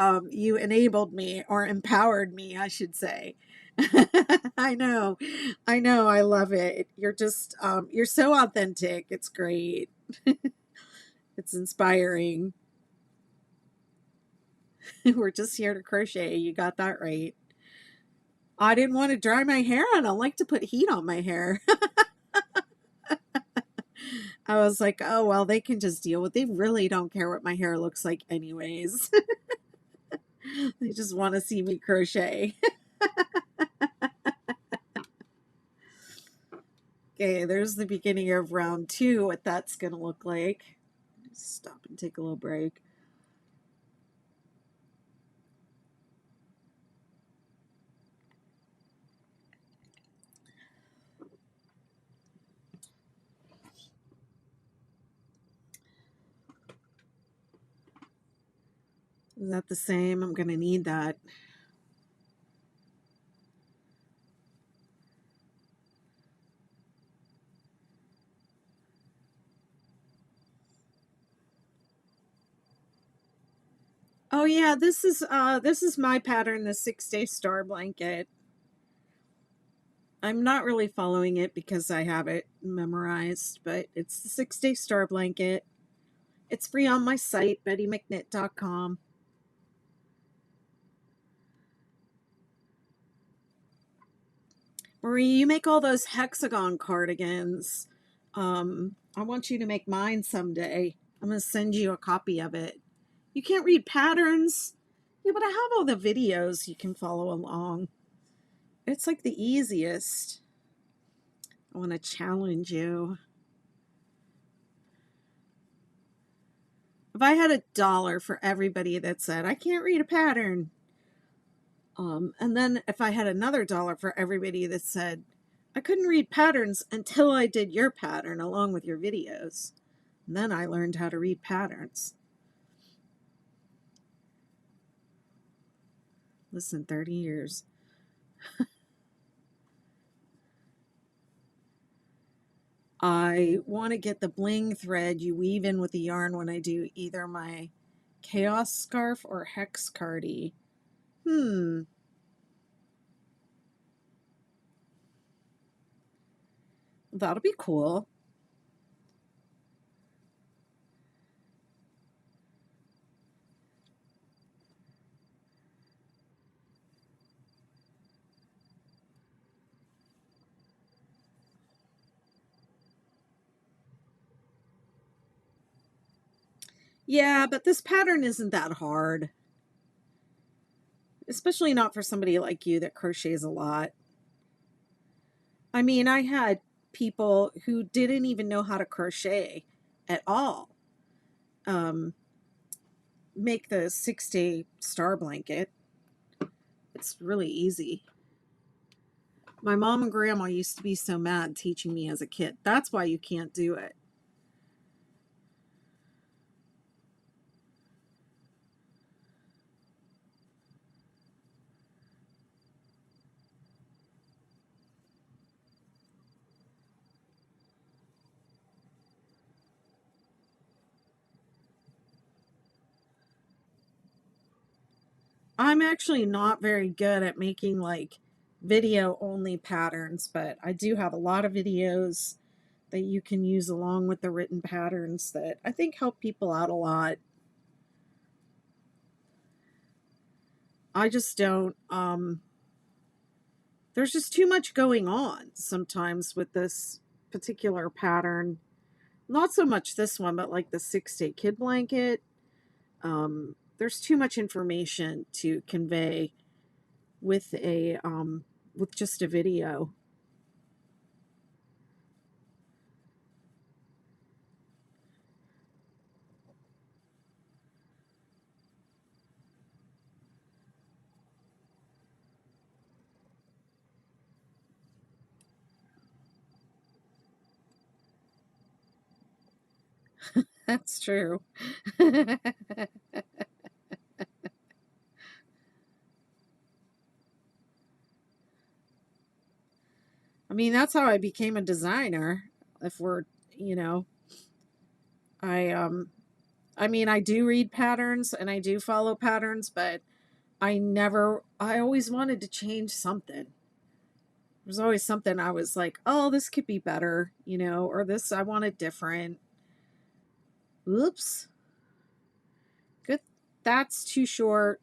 enabled me, or empowered me, I should say. I know. I love it. You're just you're so authentic. It's great. It's inspiring. We're just here to crochet. You got that right. I didn't want to dry my hair. I don't like to put heat on my hair. I was like, oh, well, they can just deal with it. They really don't care what my hair looks like anyways. They just want to see me crochet. Okay, there's the beginning of round 2, what that's going to look like. Stop and take a little break. Is that the same? I'm going to need that. Oh yeah, this is my pattern, the 6-day star blanket. I'm not really following it because I have it memorized, but it's the 6-day star blanket. It's free on my site, bettymcknit.com. Marie, you make all those hexagon cardigans. I want you to make mine someday. I'm going to send you a copy of it. You can't read patterns? Yeah, but I have all the videos you can follow along. It's like the easiest. I want to challenge you. If I had $1 for everybody that said, I can't read a pattern, and then if I had another $1 for everybody that said, I couldn't read patterns until I did your pattern along with your videos. And then I learned how to read patterns. Listen, 30 years. I want to get the bling thread you weave in with the yarn when I do either my chaos scarf or hex cardi. That'll be cool. Yeah, but this pattern isn't that hard. Especially not for somebody like you that crochets a lot. I mean, I had people who didn't even know how to crochet at all make the 6-day star blanket. It's really easy. My mom and grandma used to be so mad teaching me as a kid. That's why you can't do it. I'm actually not very good at making like video only patterns, but I do have a lot of videos that you can use along with the written patterns that I think help people out a lot. I just don't, there's just too much going on sometimes with this particular pattern. Not so much this one, but like the 6-day kid blanket. There's too much information to convey with a with just a video. That's true. I mean, that's how I became a designer. If we're, you know, I I mean, I do read patterns and I do follow patterns, but I always wanted to change something. There's always something I was like, oh, this could be better, you know, or this, I want it different. Oops. Good. That's too short.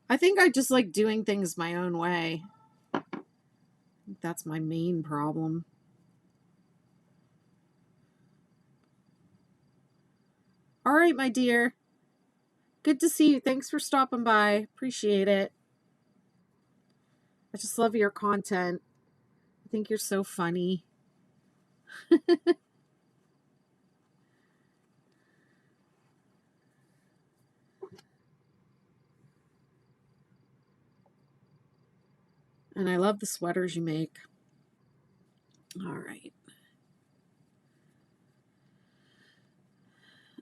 I think I just like doing things my own way. I think that's my main problem. All right, my dear. Good to see you. Thanks for stopping by. Appreciate it. I just love your content. I think you're so funny. And I love the sweaters you make. All right.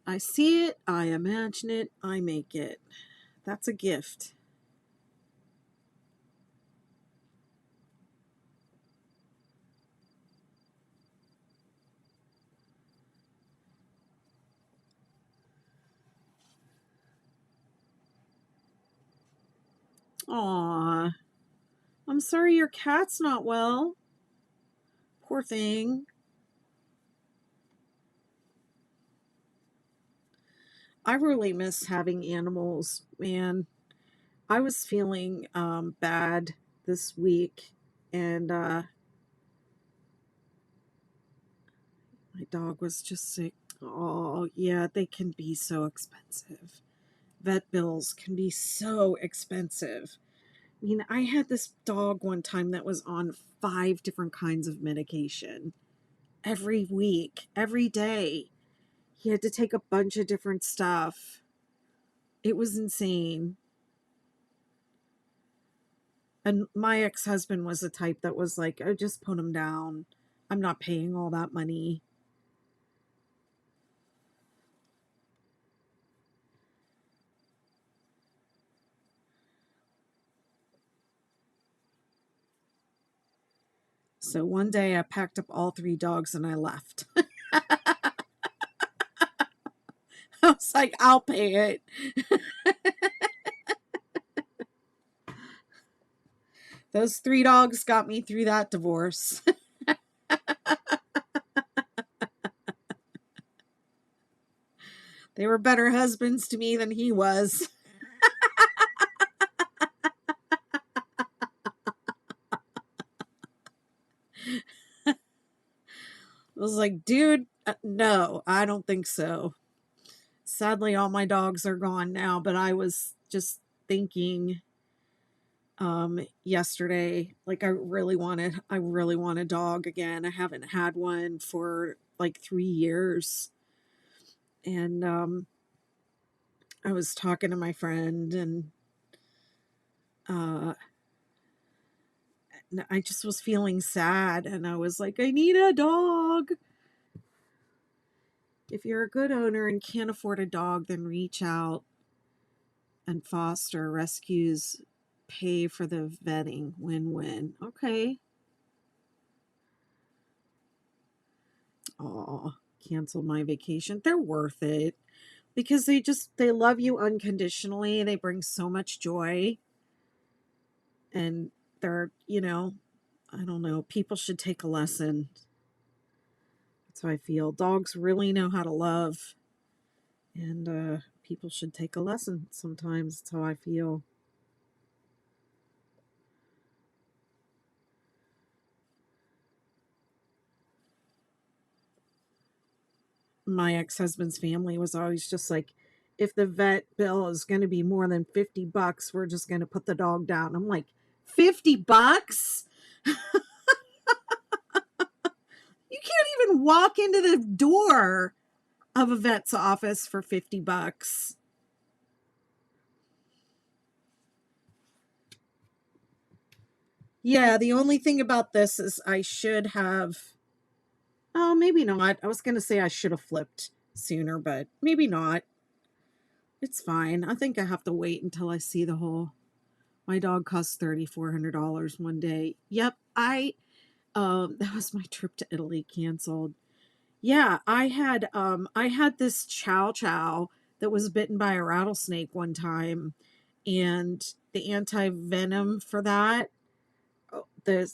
I see it, I imagine it, I make it. That's a gift. Aw, I'm sorry your cat's not well. Poor thing. I really miss having animals, man. I was feeling bad this week, and my dog was just sick. Oh, yeah, they can be so expensive. Vet bills can be so expensive. I mean, I had this dog one time that was on 5 different kinds of medication every week, every day. He had to take a bunch of different stuff. It was insane. And my ex-husband was the type that was like, oh, just put him down. I'm not paying all that money. So one day I packed up all 3 dogs and I left. I was like, I'll pay it. Those 3 dogs got me through that divorce. They were better husbands to me than he was. I was like, dude, no, I don't think so. Sadly, all my dogs are gone now, but I was just thinking yesterday, like I really want a dog again. I haven't had one for like 3 years. And I was talking to my friend, and uh I just was feeling sad, and I was like, I need a dog. If you're a good owner and can't afford a dog, then reach out and foster rescues, pay for the vetting, win-win. Okay. Oh, cancel my vacation. They're worth it because they love you unconditionally. They bring so much joy, and they're, I don't know, people should take a lesson. That's how I feel. Dogs really know how to love, and people should take a lesson sometimes. That's how I feel. My ex-husband's family was always just like, if the vet bill is going to be more than $50, we're just going to put the dog down. I'm like, $50? You can't even walk into the door of a vet's office for $50. Yeah, the only thing about this is I should have, oh, maybe not. I was going to say I should have flipped sooner, but maybe not. It's fine. I think I have to wait until I see the whole. My dog cost $3,400 one day. Yep, that was my trip to Italy canceled. Yeah, I had this chow chow that was bitten by a rattlesnake one time, and the anti-venom for that, the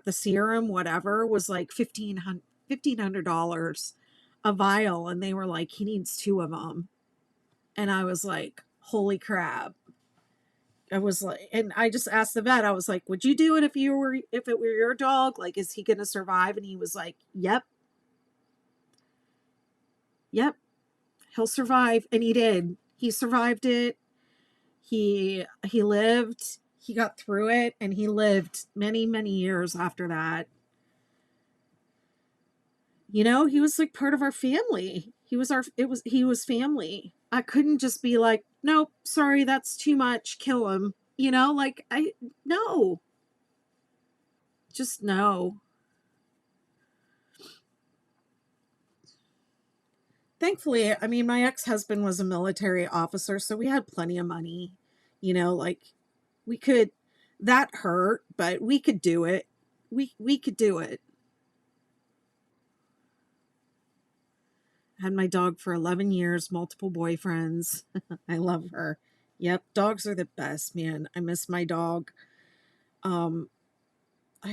serum, whatever, was like $1,500 a vial, and they were like, he needs 2 of them. And I was like, holy crap. I was like, and I just asked the vet, I was like, would you do it if it were your dog? Like, is he going to survive? And he was like, yep, yep, he'll survive. And he did. He survived it. He lived, he got through it, and he lived many, many years after that. He was like part of our family. He was family. I couldn't just be like, nope, sorry, that's too much, kill him. No, just no. Thankfully, I mean, my ex-husband was a military officer, so we had plenty of money. Like we could, that hurt, but we could do it. We could do it. Had my dog for 11 years, multiple boyfriends. I love her. Yep, dogs are the best, man. I miss my dog. Um,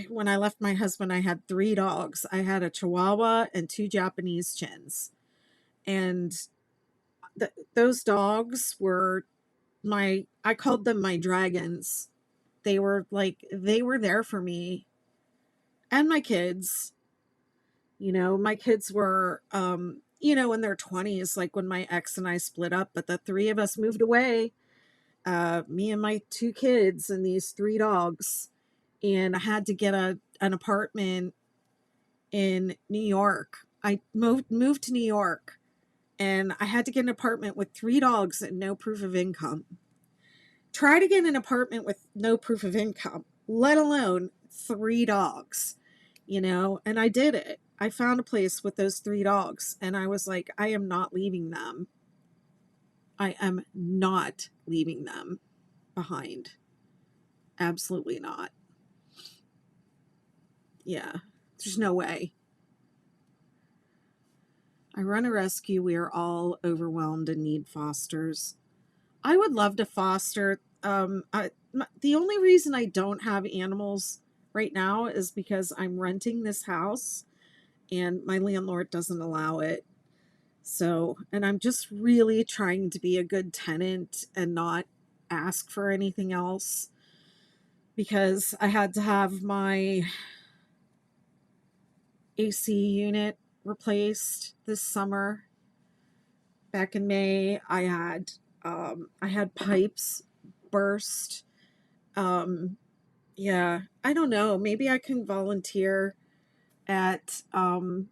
when I left my husband, I had 3 dogs. I had a Chihuahua and 2 Japanese chins. And those dogs were I called them my dragons. They were there for me and my kids. You know, my kids were, in their 20s, like when my ex and I split up, but the 3 of us moved away, me and my 2 kids and these 3 dogs. And I had to get an apartment in New York. I moved to New York, and I had to get an apartment with 3 dogs and no proof of income. Try to get an apartment with no proof of income, let alone 3 dogs, and I did it. I found a place with those 3 dogs, and I was like, I am not leaving them. I am not leaving them behind. Absolutely not. Yeah, there's no way. I run a rescue. We are all overwhelmed and need fosters. I would love to foster. The only reason I don't have animals right now is because I'm renting this house and my landlord doesn't allow it. So, and I'm just really trying to be a good tenant and not ask for anything else, because I had to have my AC unit replaced this summer. Back in May, I had pipes burst. Yeah, I don't know. Maybe I can volunteer at all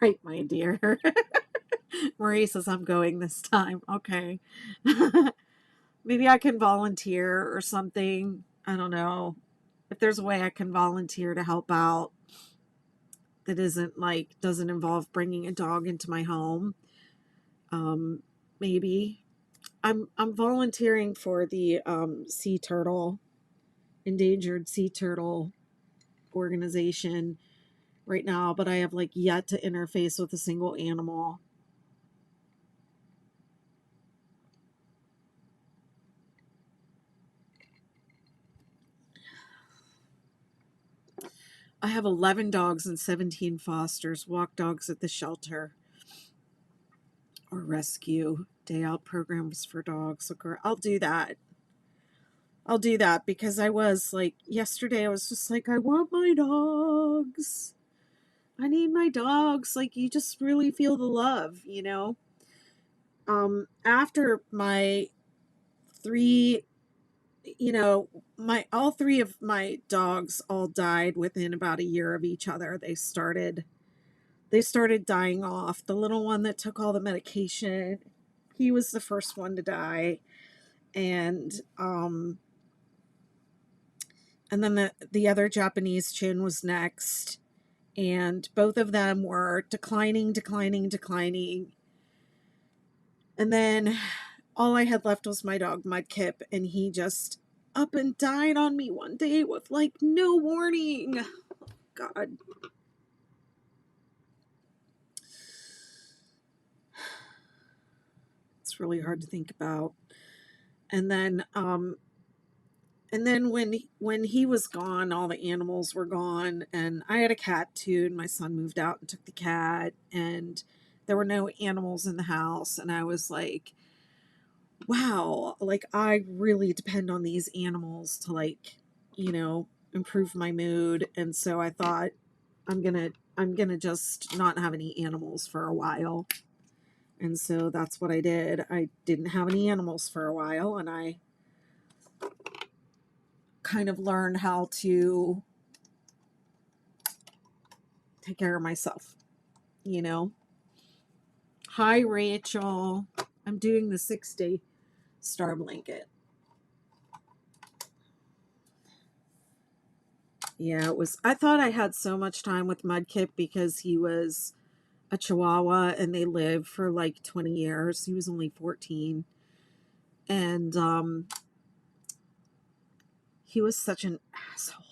right, my dear. Marie says I'm going this time. Okay. Maybe I can volunteer or something. I don't know. If there's a way I can volunteer to help out that doesn't involve bringing a dog into my home. Maybe I'm volunteering for the sea turtle, endangered sea turtle organization right now, but I have yet to interface with a single animal. I have 11 dogs and 17 fosters, walk dogs at the shelter, or rescue day out programs for dogs. Okay, I'll do that. I'll do that because yesterday I was just like, I want my dogs. I need my dogs. You just really feel the love. After my 3, all 3 of my dogs all died within about a year of each other. They started dying off. The little one that took all the medication, he was the first one to die. And then the other Japanese chin was next. And both of them were declining. And then all I had left was my dog, Mudkip, and he just up and died on me one day with no warning. God. It's really hard to think about. And then when he was gone, all the animals were gone, and I had a cat too, and my son moved out and took the cat, and there were no animals in the house, and I was like, wow, I really depend on these animals to improve my mood. And so I thought I'm gonna just not have any animals for a while. And so that's what I did. I didn't have any animals for a while, and I kind of learned how to take care of myself. Hi, Rachel. I'm doing the 6-day star blanket. Yeah, I thought I had so much time with Mudkip because he was a Chihuahua and they lived for 20 years. He was only 14. And he was such an asshole.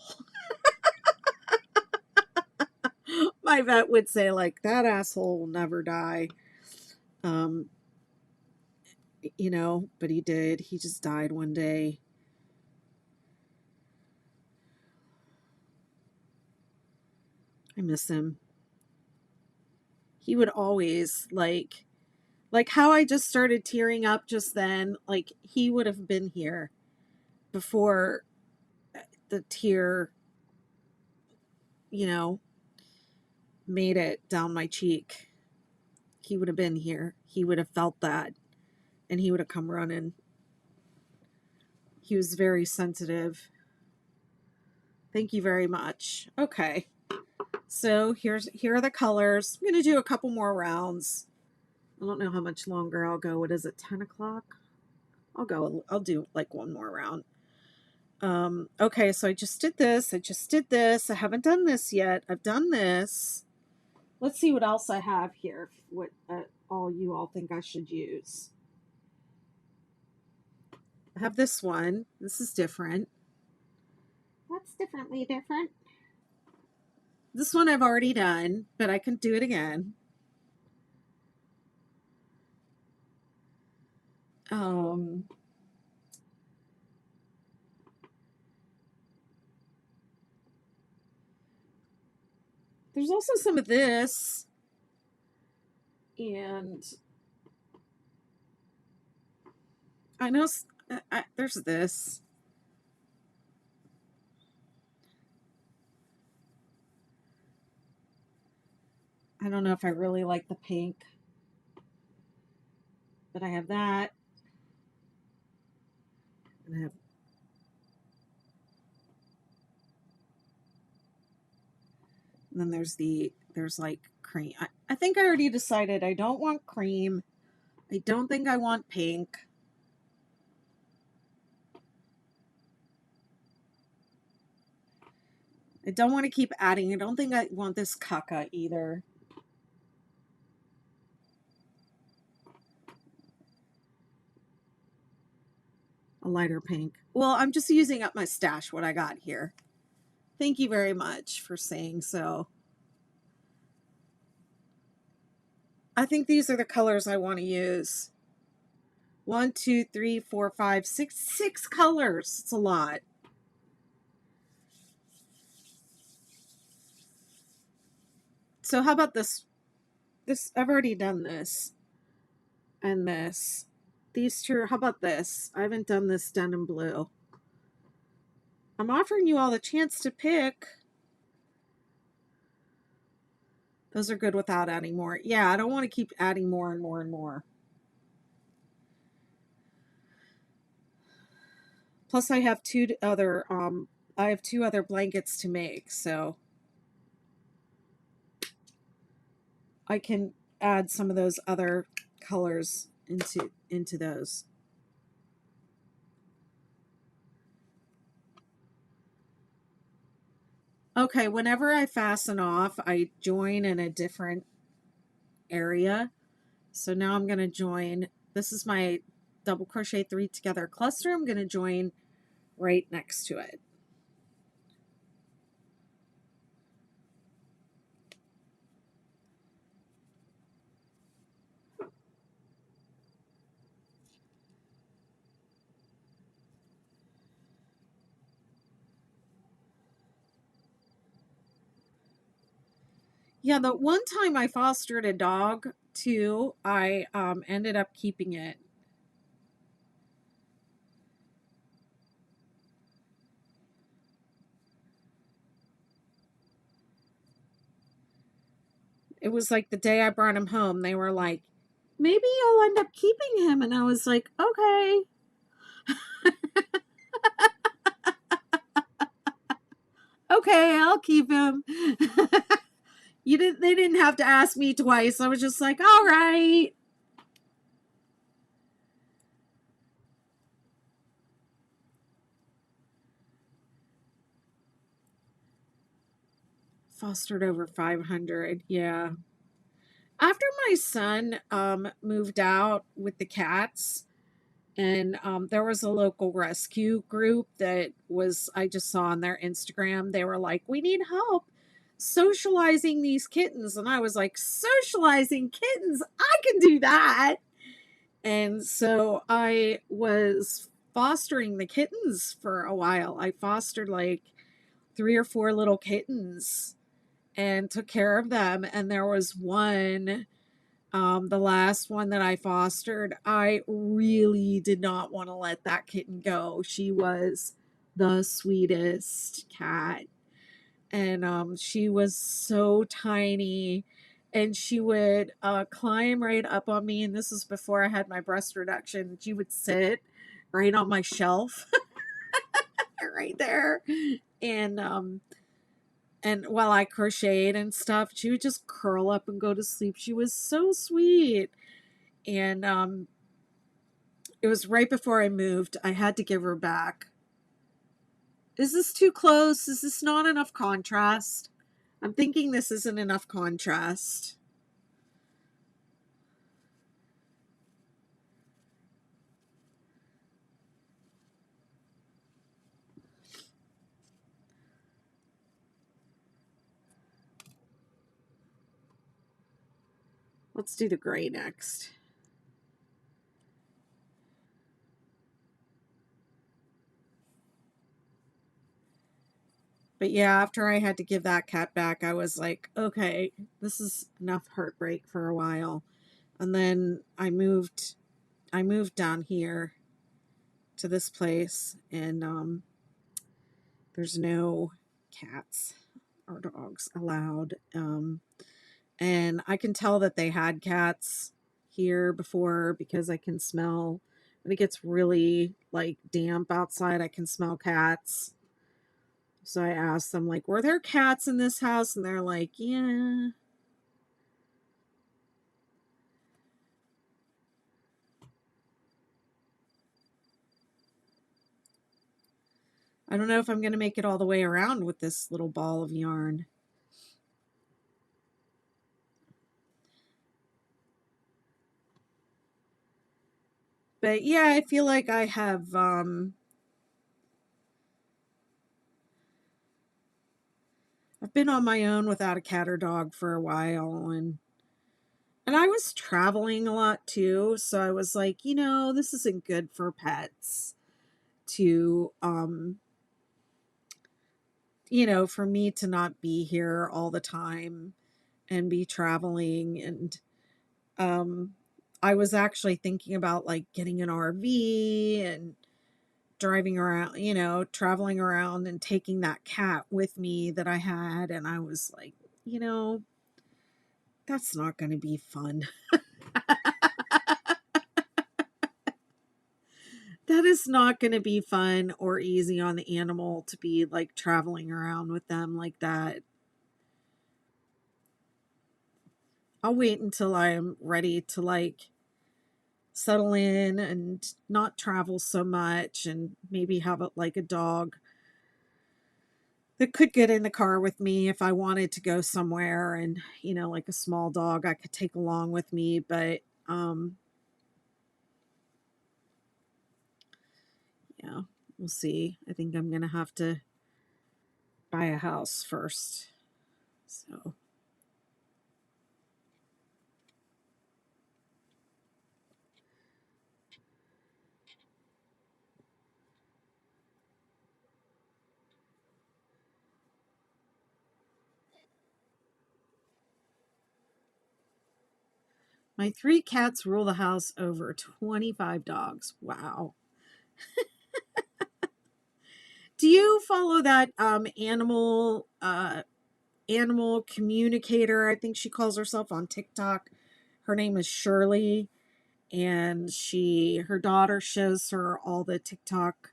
My vet would say that asshole will never die. you know, but he did. He just died one day. I miss him. He would always like how I just started tearing up just then, like he would have been here before the tear, you know, made it down my cheek. He would have been here. He would have felt that and he would have come running. He was very sensitive. Thank you very much. Okay. So here are the colors. I'm going to do a couple more rounds. I don't know how much longer I'll go. What is it, 10 o'clock? I'll do like one more round. Okay, so I just did this. I haven't done this yet. I've done this. Let's see what else I have here. What all you all think I should use. I have this one. This is different. That's differently different. This one I've already done, but I can do it again. There's also some of this, and I know there's this. I don't know if I really like the pink, but I have that. And I have and then there's like cream. I think I already decided I don't want cream. I don't think I want pink. I don't want to keep adding. I don't think I want this caca either. A lighter pink. Well, I'm just using up my stash, what I got here. Thank you very much for saying so. I think these are the colors I want to use. 1, 2, 3, 4, 5, 6. 6 colors. It's a lot. So how about this? I've already done this. And this. These two, how about this? I haven't done this denim blue. I'm offering you all the chance to pick. Those are good without adding more. Yeah, I don't want to keep adding more and more and more. Plus I have two other blankets to make, so I can add some of those other colors into those. Okay, whenever I fasten off, I join in a different area. So now I'm going to join, this is my double crochet 3 together cluster. I'm going to join right next to it. Yeah, the one time I fostered a dog too, I ended up keeping it. It was like the day I brought him home, they were like, maybe you'll end up keeping him. And I was like, okay. Okay, I'll keep him. They didn't have to ask me twice. I was just like, all right. Fostered over 500. Yeah. After my son moved out with the cats, and there was a local rescue group that I just saw on their Instagram. They were like, we need help socializing these kittens. And I was like, socializing kittens? I can do that. And so I was fostering the kittens for a while. I fostered like 3 or 4 little kittens and took care of them. And there was one, the last one that I fostered, I really did not want to let that kitten go. She was the sweetest cat. And she was so tiny, and she would climb right up on me. And this was before I had my breast reduction. She would sit right on my shelf right there. And while I crocheted and stuff, she would just curl up and go to sleep. She was so sweet. And it was right before I moved. I had to give her back. Is this too close? Is this not enough contrast? I'm thinking this isn't enough contrast. Let's do the gray next. But yeah, after I had to give that cat back, I was like, okay, this is enough heartbreak for a while. And then I moved down here to this place, and there's no cats or dogs allowed. And I can tell that they had cats here before because I can smell when it gets really like damp outside. I can smell cats. So I asked them, like, were there cats in this house? And they're like, yeah. I don't know if I'm going to make it all the way around with this little ball of yarn. But yeah, I feel like I have I've been on my own without a cat or dog for a while, and I was traveling a lot too, so I was like, this isn't good for pets to for me to not be here all the time and be traveling. And I was actually thinking about like getting an RV and driving around, traveling around and taking that cat with me that I had. And I was like, that's not going to be fun. That is not going to be fun or easy on the animal to be like traveling around with them like that. I'll wait until I'm ready to like settle in and not travel so much, and maybe have like a dog that could get in the car with me if I wanted to go somewhere, and like a small dog I could take along with me. But yeah, we'll see. I think I'm gonna have to buy a house first. So my 3 cats rule the house over 25 dogs. Wow. Do you follow that animal communicator? I think she calls herself on TikTok. Her name is Shirley, and her daughter shows her all the TikTok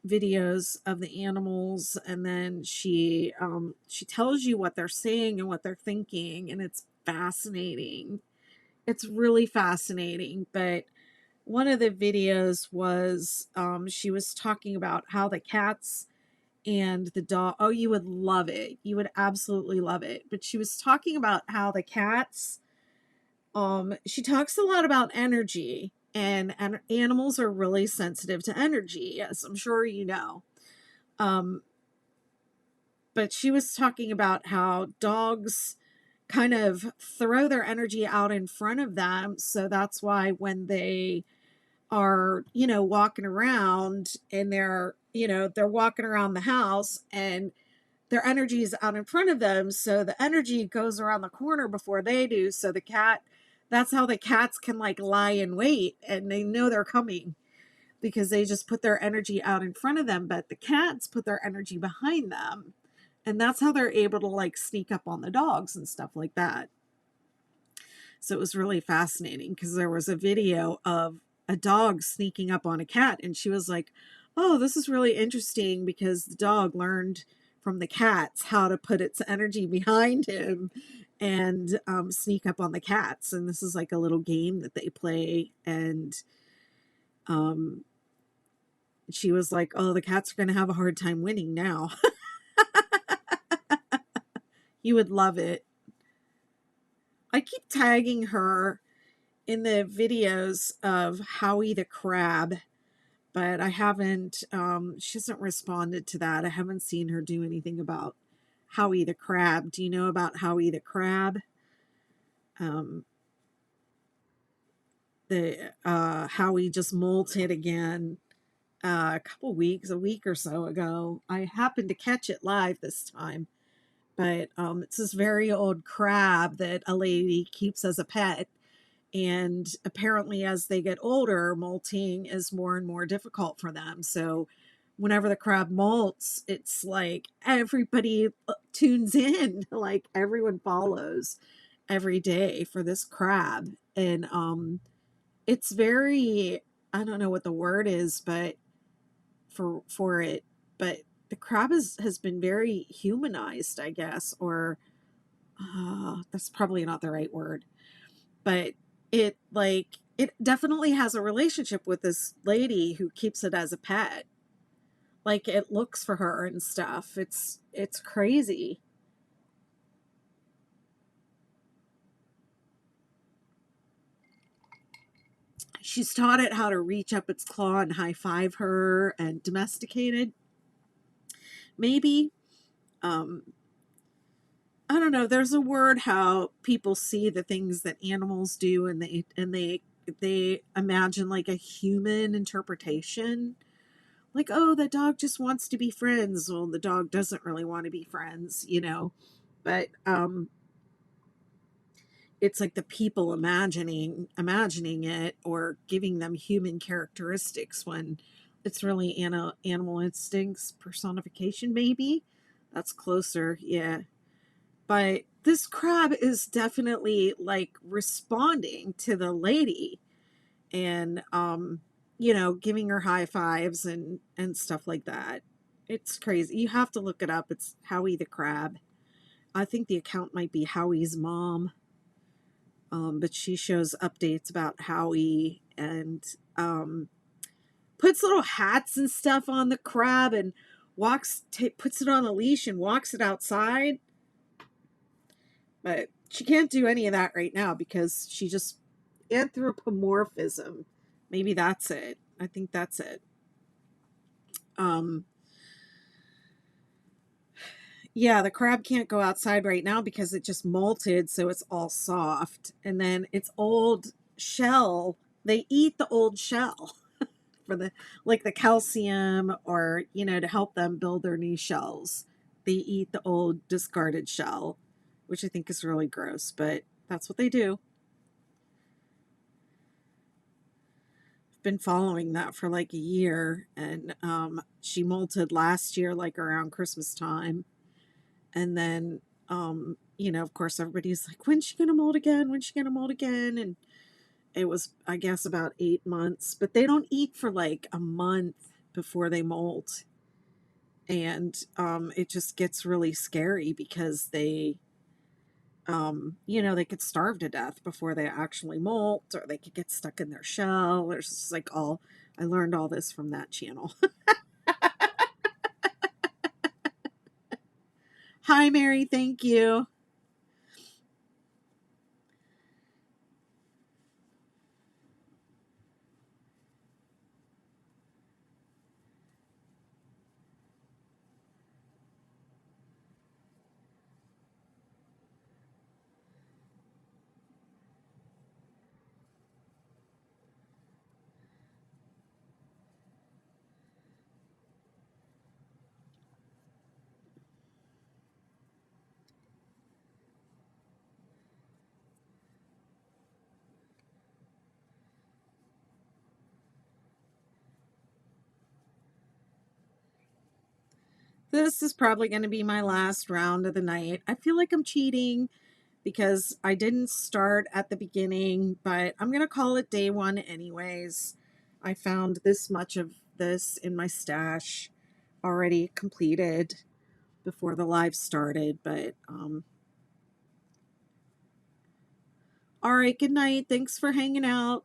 videos of the animals, and then she tells you what they're saying and what they're thinking, and it's fascinating. It's really fascinating. But one of the videos was she was talking about how the cats and the dog, oh, you would love it, you would absolutely love it. But she was talking about how the cats, she talks a lot about energy, and animals are really sensitive to energy, as I'm sure you know. um but she was talking about how dogs kind of throw their energy out in front of them. So that's why when they are, you know, walking around and they're walking around the house and their energy is out in front of them. So the energy goes around the corner before they do. So that's how the cats can like lie in wait and they know they're coming because they just put their energy out in front of them. But the cats put their energy behind them. And that's how they're able to like sneak up on the dogs and stuff like that. So it was really fascinating because there was a video of a dog sneaking up on a cat and she was like, oh, this is really interesting because the dog learned from the cats how to put its energy behind him and sneak up on the cats. And this is like a little game that they play. And she was like, oh, the cats are going to have a hard time winning now. You would love it. I keep tagging her in the videos of Howie the crab, but I haven't, she hasn't responded to that. I haven't seen her do anything about Howie the crab. Do you know about Howie the crab? Howie just molted again a week or so ago. I happened to catch it live this time, but it's this very old crab that a lady keeps as a pet. And apparently as they get older, molting is more and more difficult for them. So whenever the crab molts, it's like everybody tunes in, like everyone follows every day for this crab. And it's very, I don't know what the word is, but for it, but the crab has been very humanized, I guess, or that's probably not the right word, but it definitely has a relationship with this lady who keeps it as a pet. Like it looks for her and stuff. It's crazy. She's taught it how to reach up its claw and high five her and domesticated. Maybe. Um, I don't know. There's a word how people see the things that animals do and they imagine like a human interpretation. Like, oh, the dog just wants to be friends. Well, the dog doesn't really want to be friends, you know. But it's like the people imagining it or giving them human characteristics when it's really animal instincts personification, maybe. That's closer, yeah. But this crab is definitely like responding to the lady and you know, giving her high fives and stuff like that. It's crazy. You have to look it up. It's Howie the crab. I think the account might be Howie's mom. But she shows updates about Howie and puts little hats and stuff on the crab and puts it on a leash and walks it outside. But she can't do any of that right now because she just anthropomorphism. Maybe that's it. I think that's it. Um, yeah, the crab can't go outside right now because it just molted, so it's all soft. And then its old shell, they eat the old shell for the like the calcium or, you know, to help them build their new shells. They eat the old discarded shell, which I think is really gross, but that's what they do. Been following that for like a year, and she molted last year like around Christmas time, and then you know, of course everybody's like, when's she gonna mold again, when's she gonna mold again? And it was, I guess, about 8 months, but they don't eat for like a month before they molt. And it just gets really scary because they you know, they could starve to death before they actually molt, or they could get stuck in their shell. There's just like all, I learned all this from that channel. Hi, Mary. Thank you. This is probably going to be my last round of the night. I feel like I'm cheating because I didn't start at the beginning, but I'm going to call it day one anyways. I found this much of this in my stash already completed before the live started, but all right, good night. Thanks for hanging out.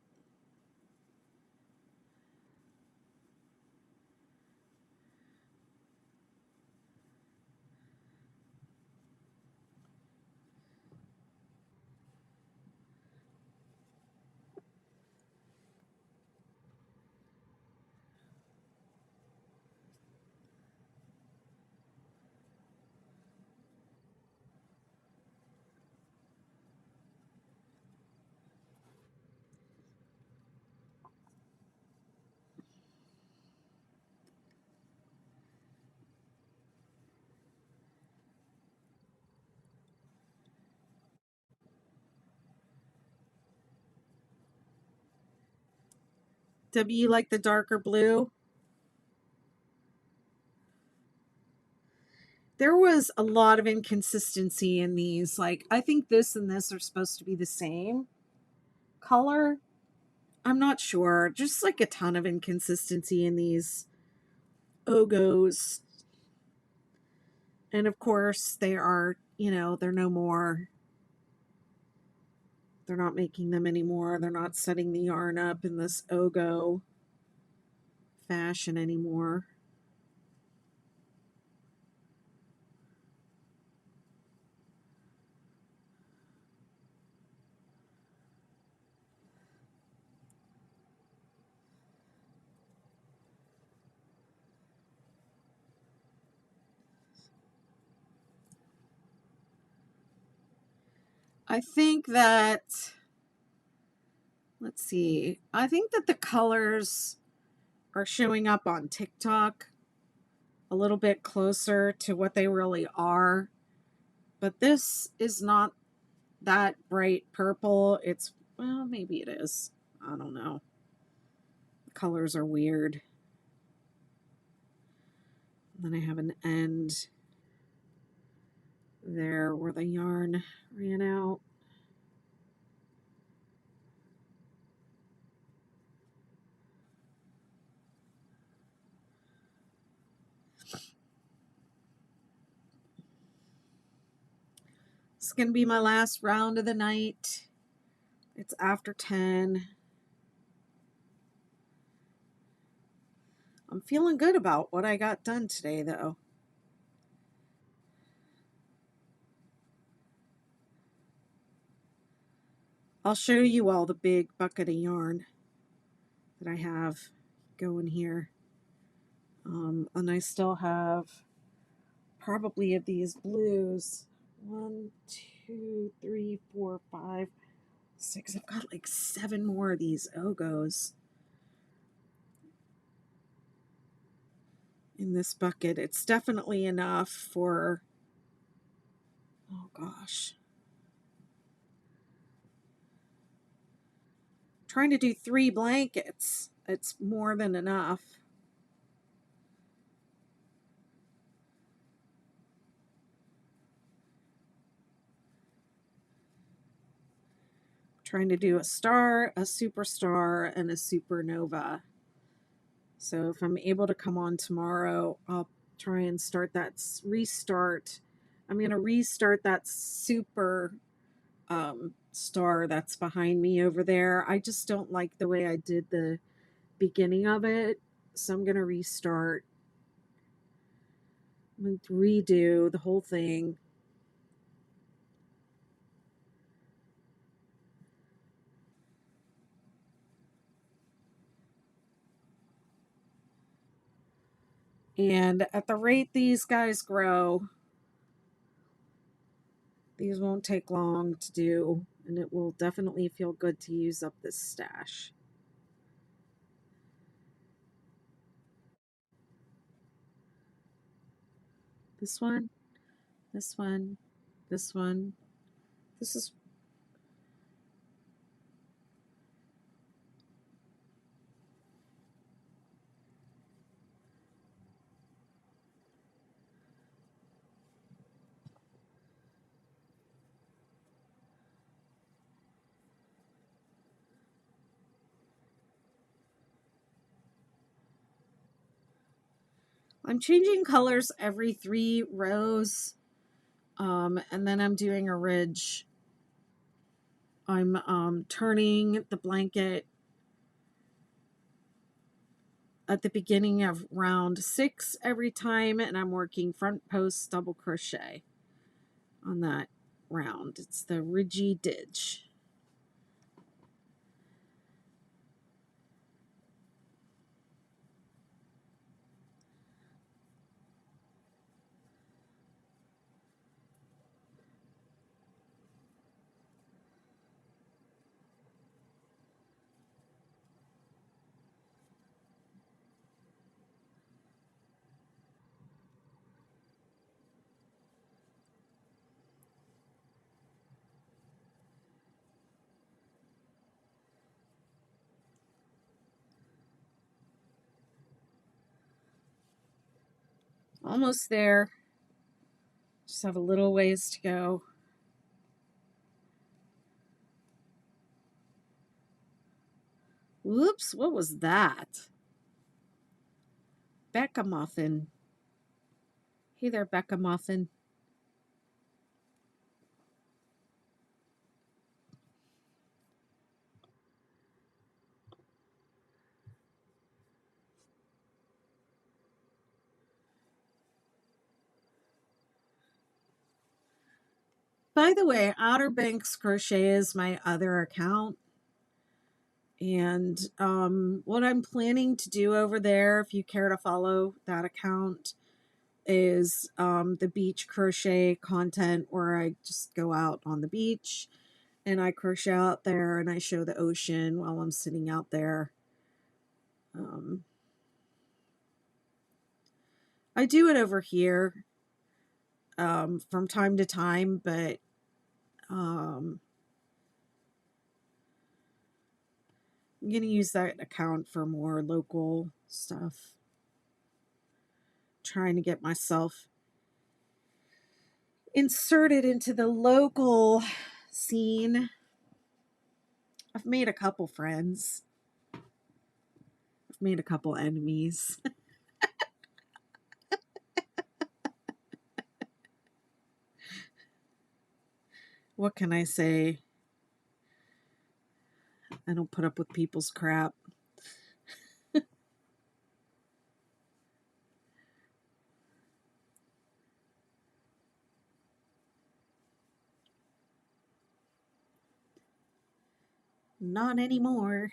W, you like the darker blue? There was a lot of inconsistency in these. Like, I think this and this are supposed to be the same color. I'm not sure. Just like a ton of inconsistency in these Ogos. And of course, they are, they're no more. They're not making them anymore. They're not setting the yarn up in this Ogo fashion anymore. I think that, let's see, I think that the colors are showing up on TikTok a little bit closer to what they really are. But this is not that bright purple. It's, well, maybe it is. I don't know. The colors are weird. And then I have an end there where the yarn ran out. It's going to be my last round of the night. It's after 10. I'm feeling good about what I got done today, though. I'll show you all the big bucket of yarn that I have going here. And I still have probably of these blues. 1, 2, 3, 4, 5, 6. I've got like 7 more of these Ogos in this bucket. It's definitely enough for, oh gosh, trying to do 3 blankets. It's more than enough. Trying to do a star, a superstar, and a supernova. So if I'm able to come on tomorrow, I'll try and start that restart. I'm going to restart that super star that's behind me over there. I just don't like the way I did the beginning of it. So I'm going to restart. I'm going to redo the whole thing. And at the rate these guys grow, these won't take long to do, and it will definitely feel good to use up this stash. This one, this one, this one. This is, I'm changing colors every 3 rows. And then I'm doing a ridge. I'm turning the blanket at the beginning of round 6 every time, and I'm working front post double crochet on that round. It's the Ridgy Didge. Almost there. Just have a little ways to go. Whoops, what was that? Becca Muffin. Hey there, Becca Muffin. By the way, Outer Banks Crochet is my other account. And what I'm planning to do over there, if you care to follow that account, is the beach crochet content where I just go out on the beach and I crochet out there and I show the ocean while I'm sitting out there. I do it over here from time to time, but I'm going to use that account for more local stuff. Trying to get myself inserted into the local scene. I've made a couple friends. I've made a couple enemies. What can I say? I don't put up with people's crap. Not anymore.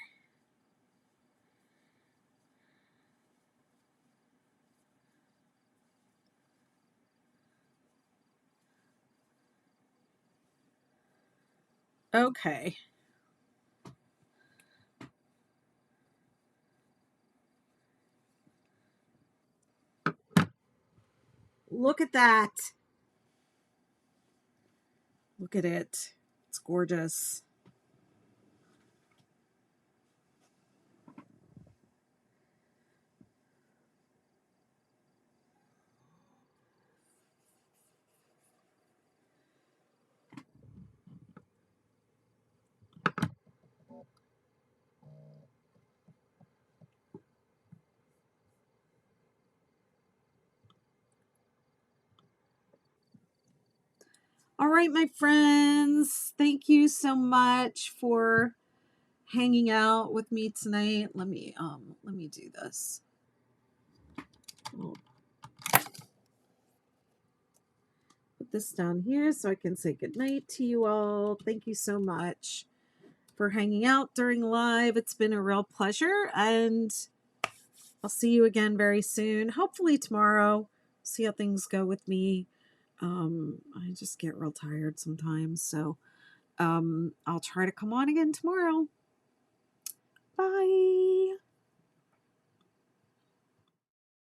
Okay. Look at that. Look at it. It's gorgeous. All right, my friends. Thank you so much for hanging out with me tonight. Let me do this. I'll put this down here so I can say goodnight to you all. Thank you so much for hanging out during live. It's been a real pleasure, and I'll see you again very soon. Hopefully tomorrow. See how things go with me. I just get real tired sometimes, so I'll try to come on again tomorrow. Bye.